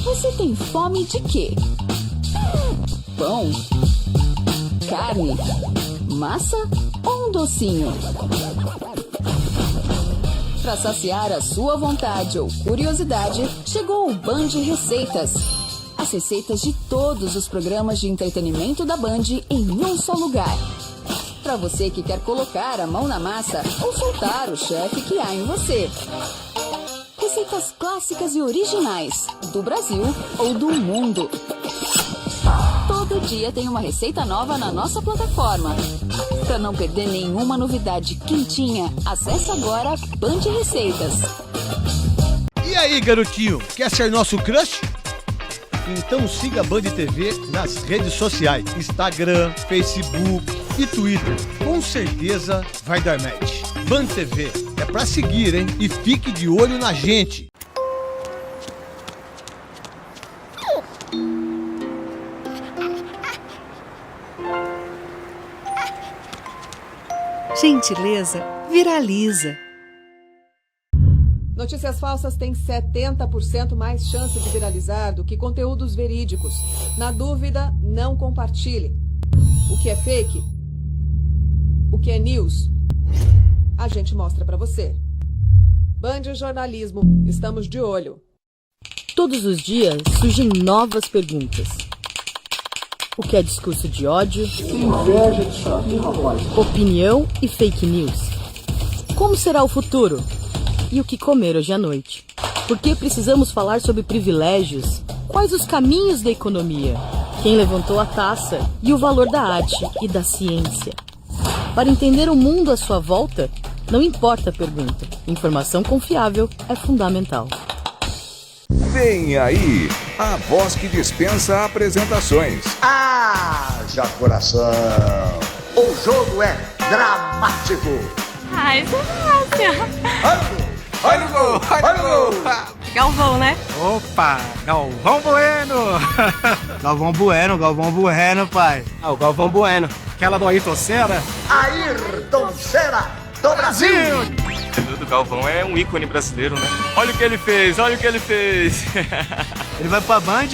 C: Você tem fome de quê? Pão? Carne? Massa ou um docinho? Para saciar a sua vontade ou curiosidade, chegou o Band Receitas. As receitas de todos os programas de entretenimento da Band em um só lugar. Para você que quer colocar a mão na massa ou soltar o chefe que há em você. Receitas clássicas e originais, do Brasil ou do mundo. Todo dia tem uma receita nova na nossa plataforma. Para não perder nenhuma novidade quentinha, acesse agora Band Receitas.
L: E aí, garotinho, quer ser nosso crush? Então siga a Band TV nas redes sociais, Instagram, Facebook e Twitter. Com certeza vai dar match.
O: Band TV é pra seguir, hein? E fique de olho na gente.
F: Gentileza viraliza.
D: Notícias falsas têm 70% mais chance de viralizar do que conteúdos verídicos. Na dúvida, não compartilhe. O que é fake? O que é news? A gente mostra pra você. Band Jornalismo, estamos de olho.
C: Todos os dias surgem novas perguntas. O que é discurso de ódio?
E: Inveja disso aqui, rapaz.
C: Opinião e fake news. Como será o futuro? E o que comer hoje à noite? Por que precisamos falar sobre privilégios? Quais os caminhos da economia? Quem levantou a taça? E o valor da arte e da ciência? Para entender o mundo à sua volta, não importa a pergunta. Informação confiável é fundamental.
J: Vem aí, a voz que dispensa apresentações.
K: Haja coração. O jogo é dramático.
P: Ai, isso é fácil.
L: Olha o gol, olha o gol.
P: Galvão, né?
L: Opa, Galvão Bueno. Galvão Bueno, pai. O Galvão Bueno. Aquela do Ayrton Senna.
K: Ayrton Senna do Brasil.
M: O do Galvão é um ícone brasileiro, né? Olha o que ele fez, olha o que ele fez.
L: Ele vai pra Band?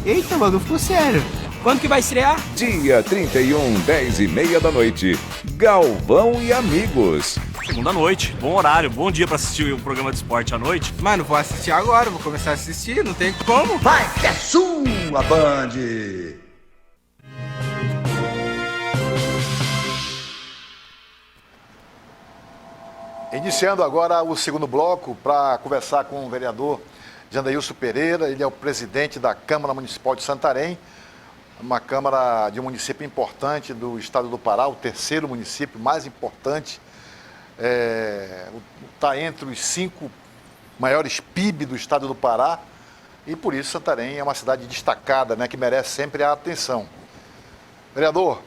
L: Eita, mano, ficou sério. Quando que vai estrear?
J: Dia 31, 10h30 da noite. Galvão e Amigos.
M: Segunda noite, bom horário, bom dia pra assistir o programa de esporte à noite.
L: Mano, vou assistir agora, vou começar a assistir, não tem como.
K: Vai que é sua, Band.
A: Iniciando agora o segundo bloco para conversar com o vereador Jandailson Pereira. Ele é o presidente da Câmara Municipal de Santarém, uma Câmara de um município importante do estado do Pará, o terceiro município mais importante. Está entre os 5 maiores PIB do estado do Pará e por isso Santarém é uma cidade destacada, né, que merece sempre a atenção. Vereador,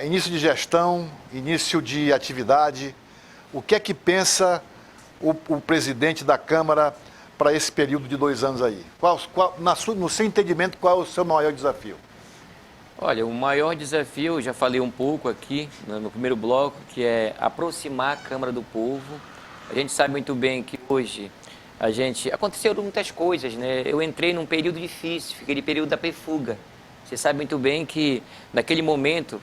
A: início de gestão, início de atividade, o que é que pensa o presidente da Câmara para esse período de 2 anos aí? No seu entendimento, qual é o seu maior desafio?
N: Olha, o maior desafio, já falei um pouco aqui no primeiro bloco, que é aproximar a Câmara do povo. A gente sabe muito bem que hoje aconteceram muitas coisas, né? Eu entrei num período difícil, fiquei de período da pefuga. Você sabe muito bem que naquele momento,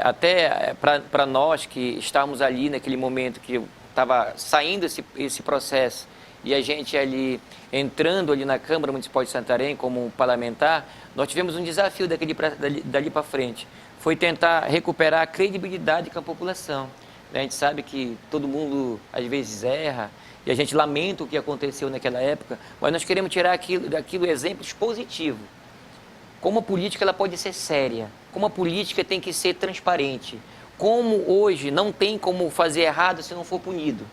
N: até para nós que estávamos ali naquele momento que estava saindo esse processo e a gente ali entrando ali na Câmara Municipal de Santarém como parlamentar, nós tivemos um desafio dali para frente. Foi tentar recuperar a credibilidade com a população. A gente sabe que todo mundo às vezes erra e a gente lamenta o que aconteceu naquela época, mas nós queremos tirar daquilo exemplos positivos. Como a política ela pode ser séria, como a política tem que ser transparente, como hoje não tem como fazer errado se não for punido.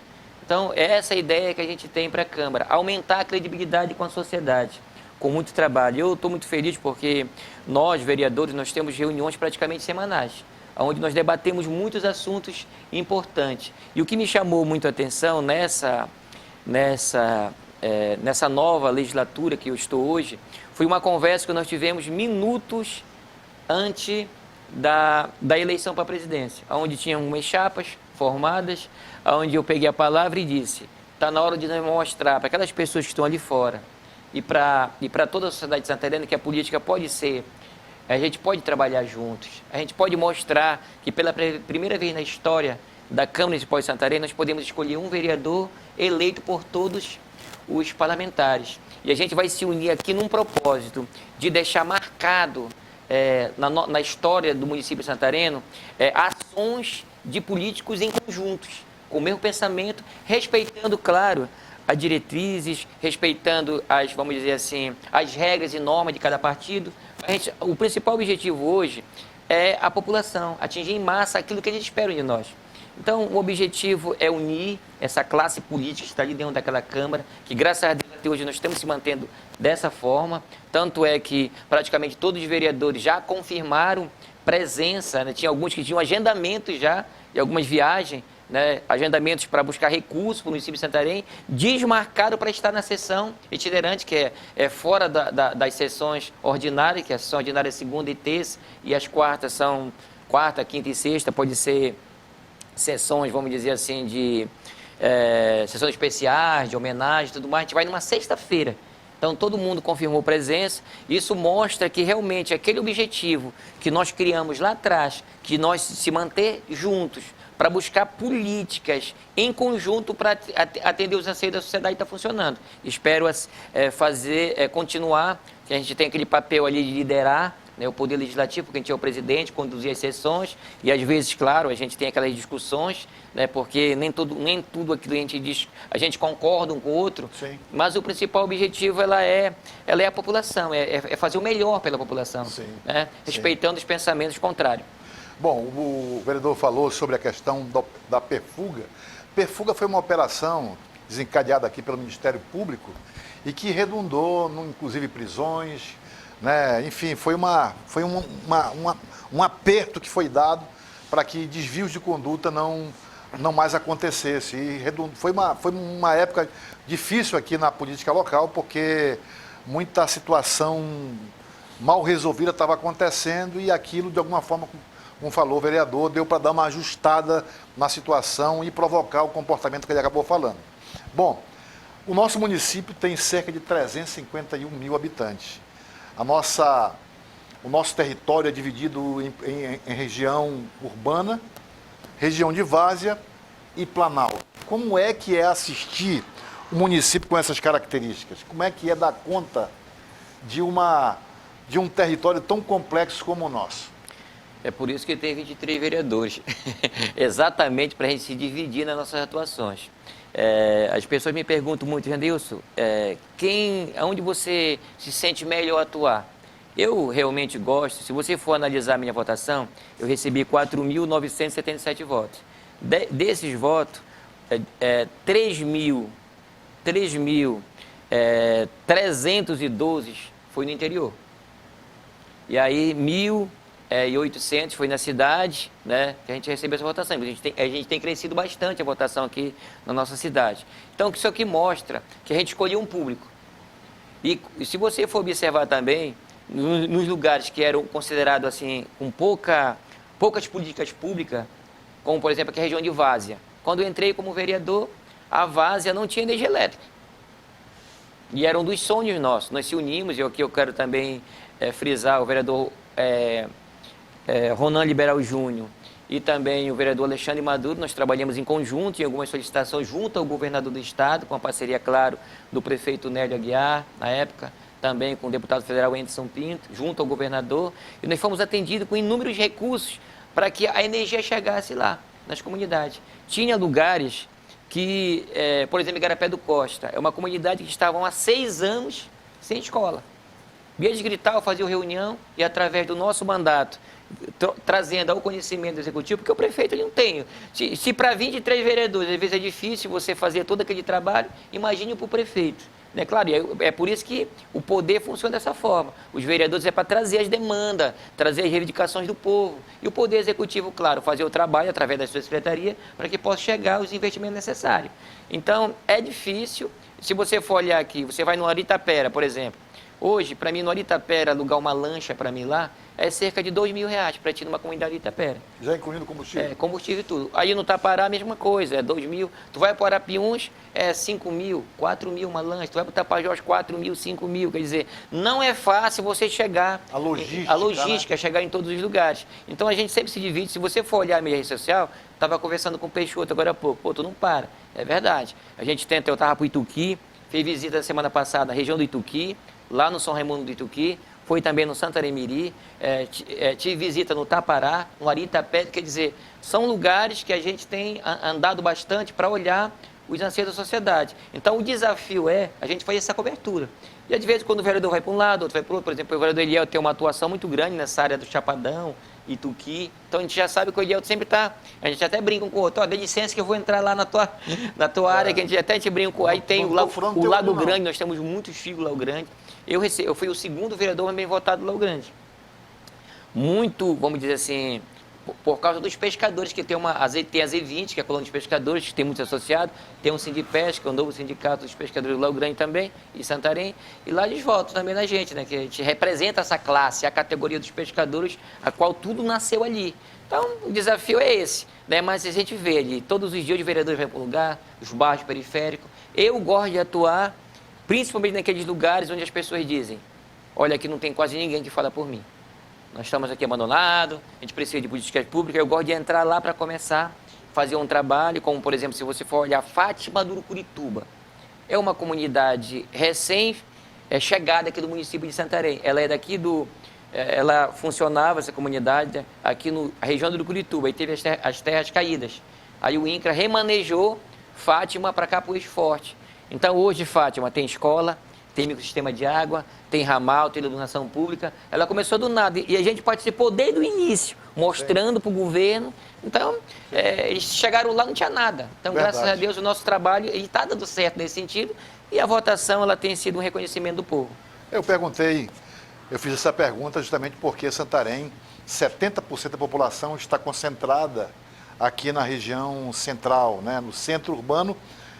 N: Então, é essa a ideia que a gente tem para a Câmara, aumentar a credibilidade com a sociedade, com muito trabalho. Eu estou muito feliz porque nós, vereadores, nós temos reuniões praticamente semanais, onde nós debatemos muitos assuntos importantes. E o que me chamou muito a atenção nessa nova legislatura que eu estou hoje, foi uma conversa que nós tivemos minutos antes da eleição para a presidência, onde tinham umas chapas formadas, onde eu peguei a palavra e disse, está na hora de nós mostrar para aquelas pessoas que estão ali fora e para toda a sociedade santarena que a política pode ser, a gente pode trabalhar juntos, a gente pode mostrar que pela primeira vez na história da Câmara Municipal de Santarém nós podemos escolher um vereador eleito por todos os parlamentares. E a gente vai se unir aqui num propósito de deixar marcado na história do município santareno ações de políticos em conjuntos, com o mesmo pensamento, respeitando, claro, as diretrizes, respeitando as, vamos dizer assim, as regras e normas de cada partido. O principal objetivo hoje é a população, atingir em massa aquilo que eles esperam de nós. Então, o objetivo é unir essa classe política que está ali dentro daquela Câmara, que graças a Deus até hoje nós estamos se mantendo dessa forma, tanto é que praticamente todos os vereadores já confirmaram presença, né? Tinha alguns que tinham agendamento já e algumas viagens, né, agendamentos para buscar recursos para o município de Santarém, desmarcaram para estar na sessão itinerante, que é fora das sessões ordinárias, que a sessão ordinária é segunda e terça, e as quartas são quarta, quinta e sexta, pode ser sessões, vamos dizer assim, de sessões especiais, de homenagem e tudo mais. A gente vai numa sexta-feira. Então, todo mundo confirmou presença. Isso mostra que, realmente, aquele objetivo que nós criamos lá atrás, que nós se manter juntos, para buscar políticas em conjunto para atender os anseios da sociedade, está funcionando. Espero continuar, que a gente tem aquele papel ali de liderar, né, o Poder Legislativo, porque a gente é o presidente, conduzir as sessões, e às vezes, claro, a gente tem aquelas discussões, né, porque nem tudo aquilo que a gente diz, a gente concorda um com o outro. Sim. Mas o principal objetivo ela é a população, é fazer o melhor pela população, né, respeitando os pensamentos contrários.
A: Bom, o vereador falou sobre a questão da Perfuga. Perfuga foi uma operação desencadeada aqui pelo Ministério Público e que redundou, inclusive, prisões, né? Enfim, foi um aperto que foi dado para que desvios de conduta não mais acontecesse. E foi uma época difícil aqui na política local, porque muita situação mal resolvida estava acontecendo e aquilo, de alguma forma, como falou o vereador, deu para dar uma ajustada na situação e provocar o comportamento que ele acabou falando. Bom, o nosso município tem cerca de 351 mil habitantes. O nosso território é dividido em região urbana, região de várzea e Planalto. Como é que é assistir o município com essas características? Como é que é dar conta de um território tão complexo como o nosso?
N: É por isso que tem 23 vereadores, exatamente para a gente se dividir nas nossas atuações. As pessoas me perguntam muito, Jandilson, aonde você se sente melhor atuar? Eu realmente gosto, se você for analisar a minha votação, eu recebi 4.977 votos. Desses votos, 3.312 foi no interior. E aí, 1.800 foi na cidade, né, que a gente recebeu essa votação. A gente tem crescido bastante a votação aqui na nossa cidade. Então, isso aqui mostra que a gente escolheu um público. E se você for observar também, nos lugares que eram considerados assim, com poucas políticas públicas, como, por exemplo, aqui a região de Várzea. Quando eu entrei como vereador, a Várzea não tinha energia elétrica. E era um dos sonhos nossos. Nós se unimos, e aqui eu quero também frisar o vereador Ronan Liberal Júnior e também o vereador Alexandre Maduro. Nós trabalhamos em conjunto em algumas solicitações junto ao governador do estado, com a parceria, claro, do prefeito Nélio Aguiar, na época, também com o deputado federal Anderson Pinto, junto ao governador, e nós fomos atendidos com inúmeros recursos para que a energia chegasse lá, nas comunidades. Tinha lugares que, por exemplo, Igarapé do Costa, é uma comunidade que estavam há 6 anos sem escola. Via de Grital fazia reunião e, através do nosso mandato, trazendo ao conhecimento do executivo, porque o prefeito ele não tem. Se para 23 vereadores, às vezes é difícil você fazer todo aquele trabalho, imagine para o prefeito. Né? Claro, é por isso que o poder funciona dessa forma. Os vereadores é para trazer as demandas, trazer as reivindicações do povo. E o poder executivo, claro, fazer o trabalho através da sua secretaria para que possa chegar os investimentos necessários. Então, é difícil. Se você for olhar aqui, você vai no Aritapera, por exemplo. Hoje, para mim, no Aritapera, alugar uma lancha para mim lá, é cerca de R$2.000 para ti numa comunidade de Itapera.
A: Já incluindo combustível?
N: Combustível e tudo. Aí no Tapará, a mesma coisa, é 2.000. Tu vai para o Arapiuns, é 5.000, 4.000 uma lancha. Tu vai para o Tapajós, 4.000, 5.000. Quer dizer, não é fácil você chegar... A logística, né? Chegar em todos os lugares. Então a gente sempre se divide. Se você for olhar a minha rede social, estava conversando com o Peixoto agora há pouco. Pô, tu não para. É verdade. A gente tenta, eu estava para o Ituqui, fez visita na semana passada na região do Ituqui, lá no São Raimundo do Ituqui, foi também no Santarém-Miri, tive visita no Tapará, no Aritapé, quer dizer, são lugares que a gente tem andado bastante para olhar os anseios da sociedade. Então, o desafio é a gente fazer essa cobertura. E, às vezes, quando o vereador vai para um lado, outro vai para o outro, por exemplo, o vereador Eliel tem uma atuação muito grande nessa área do Chapadão, Ituqui, então a gente já sabe que o Eliel sempre está, a gente até brinca um com o outro, dê licença que eu vou entrar lá na tua área, que a gente até brinca, aí tem o Lago Grande, nós temos muitos filhos Lago Grande. Eu fui o segundo vereador bem votado do Lago Grande. Muito, vamos dizer assim, por causa dos pescadores, que tem a Z20, que é a colônia de pescadores, que tem muitos associados, tem um Sindipesca, um novo sindicato dos pescadores do Lago Grande também, em Santarém, e lá eles votam também na gente, né, que a gente representa essa classe, a categoria dos pescadores, a qual tudo nasceu ali. Então, o desafio é esse, né, mas a gente vê ali, todos os dias os vereadores vão para o lugar, os bairros periféricos. Eu gosto de atuar, principalmente naqueles lugares onde as pessoas dizem, olha, aqui não tem quase ninguém que fala por mim. Nós estamos aqui abandonados, a gente precisa de políticas públicas. Eu gosto de entrar lá para começar a fazer um trabalho, como, por exemplo, se você for olhar Fátima do Urucurituba. É uma comunidade recém-chegada aqui do município de Santarém. Ela é daqui ela funcionava, essa comunidade, aqui na região do Urucurituba, e teve as terras caídas. Aí o INCRA remanejou Fátima para Capoeiro Forte. Então, hoje, Fátima tem escola, tem microsistema de água, tem ramal, tem iluminação pública. Ela começou do nada e a gente participou desde o início, mostrando para o governo. Então, eles chegaram lá, não tinha nada. Então, graças a Deus, o nosso trabalho está dando certo nesse sentido e a votação ela tem sido um reconhecimento do povo.
A: Eu fiz essa pergunta justamente porque Santarém, 70% da população está concentrada aqui na região central, né, no centro urbano,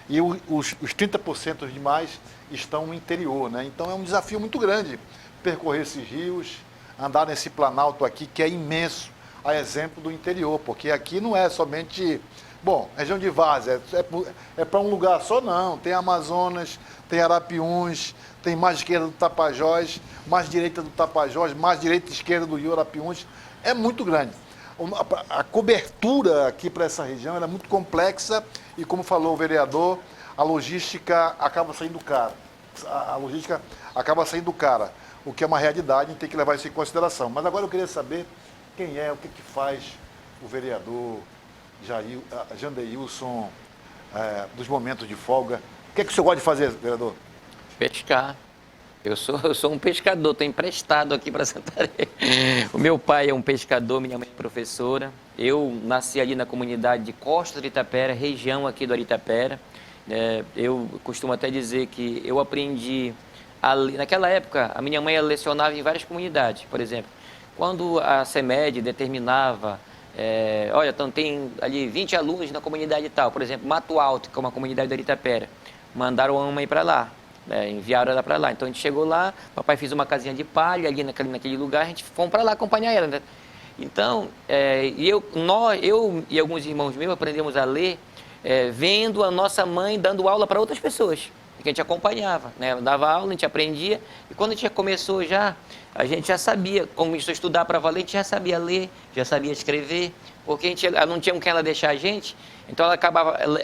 A: e os 30% demais estão no interior, né? Então é um desafio muito grande percorrer esses rios, andar nesse planalto aqui que é imenso, a exemplo do interior, porque aqui não é somente, região de Várzea, é para um lugar só não, tem Amazonas, tem Arapiuns, tem mais esquerda do Tapajós, mais direita do Tapajós, mais direita e esquerda do Rio Arapiuns, é muito grande. A cobertura aqui para essa região é muito complexa e, como falou o vereador, a logística acaba saindo cara. O que é uma realidade, a gente tem que levar isso em consideração. Mas agora eu queria saber quem é, o que faz o vereador Jandeilson dos momentos de folga. O que o senhor gosta de fazer, vereador?
N: Pescar. Eu sou um pescador, estou emprestado aqui para Santarém. O meu pai é um pescador, minha mãe é professora. Eu nasci ali na comunidade de Costa do Itapera, região aqui do Itapera. Eu costumo até dizer que eu aprendi, naquela época, a minha mãe lecionava em várias comunidades. Por exemplo, quando a CEMED determinava, olha, então tem ali 20 alunos na comunidade e tal, por exemplo, Mato Alto, que é uma comunidade do Itapera, mandaram a mãe para lá. Enviaram ela para lá. Então a gente chegou lá, papai fez uma casinha de palha ali naquele lugar, a gente fomos para lá acompanhar ela, né? Então, eu e alguns irmãos meus aprendemos a ler vendo a nossa mãe dando aula para outras pessoas, que a gente acompanhava, né? Ela dava aula, a gente aprendia, e quando a gente já começou a gente já sabia, começou a estudar para valer, a gente já sabia ler, já sabia escrever, porque ela não tinha com quem ela deixar a gente. Então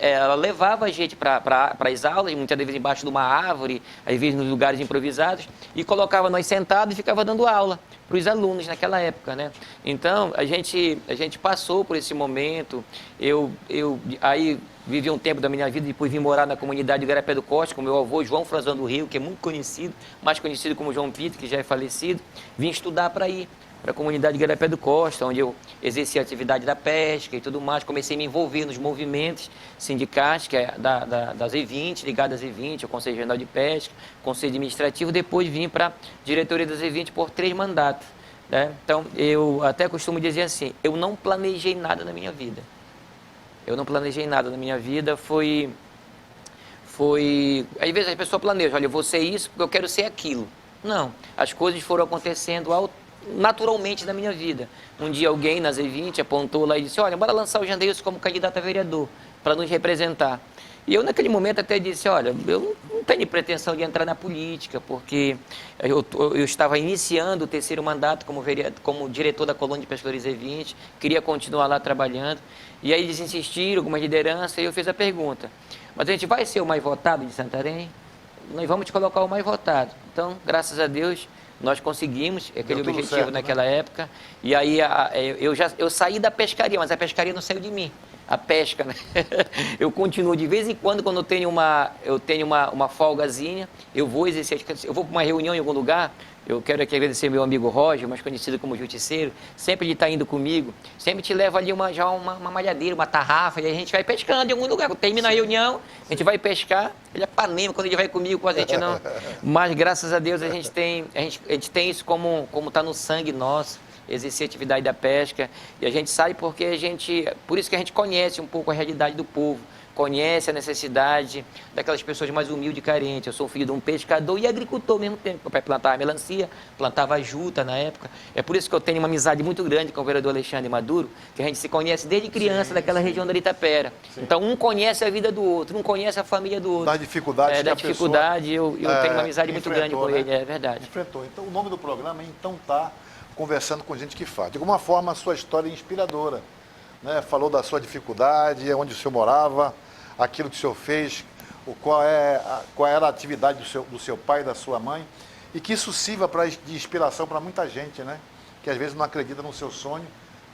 N: ela levava a gente para as aulas, muitas vezes embaixo de uma árvore, às vezes nos lugares improvisados, e colocava nós sentados e ficava dando aula para os alunos naquela época, né? Então a gente passou por esse momento. Eu aí vivi um tempo da minha vida, depois vim morar na comunidade de Igarapé do Costa com meu avô João Franzão do Rio, que é muito conhecido, mais conhecido como João Pito, que já é falecido. Vim estudar para a comunidade de Igarapé do Costa, onde eu exerci a atividade da pesca e tudo mais. Comecei a me envolver nos movimentos sindicais, que é da Z20, ligado à Z20, ao Conselho Regional de Pesca, Conselho Administrativo. Depois vim para a diretoria da Z20 por 3 mandatos, né? Então, eu até costumo dizer assim, eu não planejei nada na minha vida. Foi... Às vezes a pessoa planeja, olha, eu vou ser isso porque eu quero ser aquilo. Não, as coisas foram acontecendo naturalmente na minha vida. Um dia alguém na Z20 apontou lá e disse, olha, bora lançar o Jandeilson como candidato a vereador, para nos representar. E eu naquele momento até disse, olha, eu não tenho pretensão de entrar na política, porque eu estava iniciando o 3º mandato como diretor da colônia de pescadores Z20, queria continuar lá trabalhando. E aí eles insistiram, algumas lideranças, e eu fiz a pergunta, mas a gente vai ser o mais votado de Santarém? Nós vamos te colocar o mais votado. Então, graças a Deus, nós conseguimos aquele objetivo certo, naquela época. E aí eu saí da pescaria, mas a pescaria não saiu de mim. A pesca, né? Eu continuo de vez em quando eu tenho uma folgazinha, eu vou exercer, eu vou para uma reunião em algum lugar. Eu quero aqui agradecer meu amigo Roger, mais conhecido como Justiceiro, sempre ele está indo comigo, sempre te leva ali uma malhadeira, uma tarrafa, e a gente vai pescando em algum lugar. Quando termina a reunião, a gente vai pescar, ele é panema, quando ele vai comigo, com a gente não. Mas graças a Deus a gente tem isso como está no sangue nosso. exercer a atividade da pesca. E a gente sabe por isso que a gente conhece um pouco a realidade do povo, conhece a necessidade daquelas pessoas mais humildes e carentes. Eu sou filho de um pescador e agricultor ao mesmo tempo. Meu pai plantava melancia, plantava juta na época. É por isso que eu tenho uma amizade muito grande com o vereador Alexandre Maduro, que a gente se conhece desde criança daquela região da Itapera. Então, um conhece a vida do outro, um conhece a família do outro.
A: Das dificuldades
N: da dificuldade, eu tenho uma amizade muito grande com ele, é verdade.
A: Enfrentou. Então, o nome do programa é Então Tá, conversando com gente que faz. De alguma forma, a sua história é inspiradora. Né? Falou da sua dificuldade, onde o senhor morava, aquilo que o senhor fez, qual era a atividade do seu pai e da sua mãe, e que isso sirva de inspiração para muita gente, né? Que às vezes não acredita no seu sonho.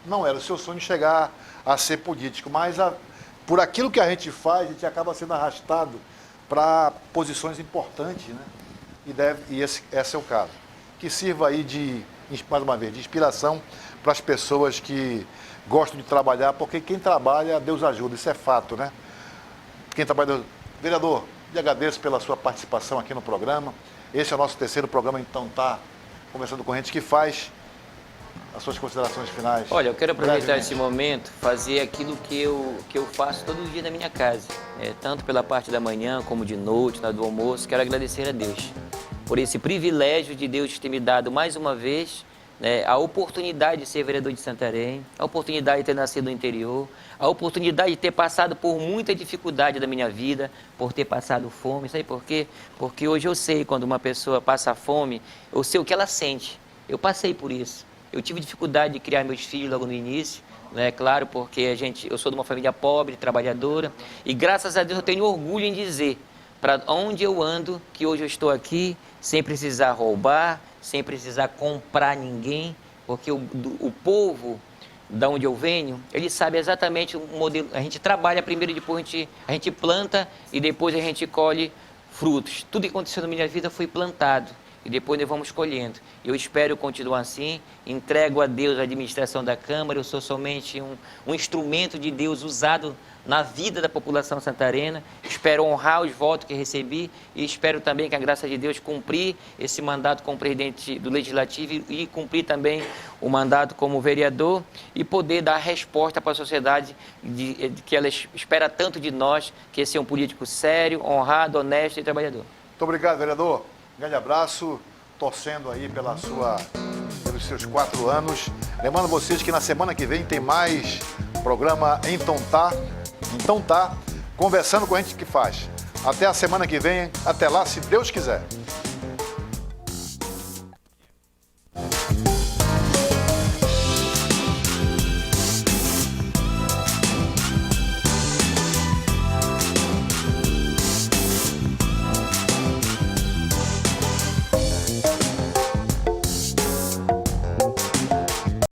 A: Não era o seu sonho chegar a ser político, mas por aquilo que a gente faz, a gente acaba sendo arrastado para posições importantes, né? E esse é o caso. Que sirva aí mais uma vez, de inspiração para as pessoas que gostam de trabalhar, porque quem trabalha, Deus ajuda, isso é fato, né? Quem trabalha... Vereador, lhe agradeço pela sua participação aqui no programa. Esse é o nosso terceiro programa, Então Tá, conversando com gente que faz. As suas considerações finais.
N: Olha, eu quero aproveitar esse momento, fazer aquilo que eu faço todo dia na minha casa. Tanto pela parte da manhã, como de noite, na hora do almoço. Quero agradecer a Deus por esse privilégio de Deus ter me dado mais uma vez a oportunidade de ser vereador de Santarém, a oportunidade de ter nascido no interior, a oportunidade de ter passado por muita dificuldade da minha vida, por ter passado fome. Sabe por quê? Porque hoje eu sei quando uma pessoa passa fome, eu sei o que ela sente. Eu passei por isso. Eu tive dificuldade de criar meus filhos logo no início, claro, porque eu sou de uma família pobre, trabalhadora, e graças a Deus eu tenho orgulho em dizer para onde eu ando que hoje eu estou aqui sem precisar roubar, sem precisar comprar ninguém, porque o povo da onde eu venho, ele sabe exatamente o modelo. A gente trabalha primeiro e depois a gente planta e depois a gente colhe frutos. Tudo que aconteceu na minha vida foi plantado e depois nós vamos colhendo. Eu espero continuar assim, entrego a Deus a administração da Câmara, eu sou somente um instrumento de Deus usado na vida da população santarena. Espero honrar os votos que recebi e espero também, com a graça de Deus, cumprir esse mandato como presidente do Legislativo e cumprir também o mandato como vereador e poder dar resposta para a sociedade que ela espera tanto de nós, que é ser um político sério, honrado, honesto e trabalhador.
A: Muito obrigado, vereador. Um grande abraço, torcendo aí pelos seus 4 anos. Lembrando vocês que na semana que vem tem mais programa Então Tá, conversando com a gente que faz. Até a semana que vem, até lá, se Deus quiser.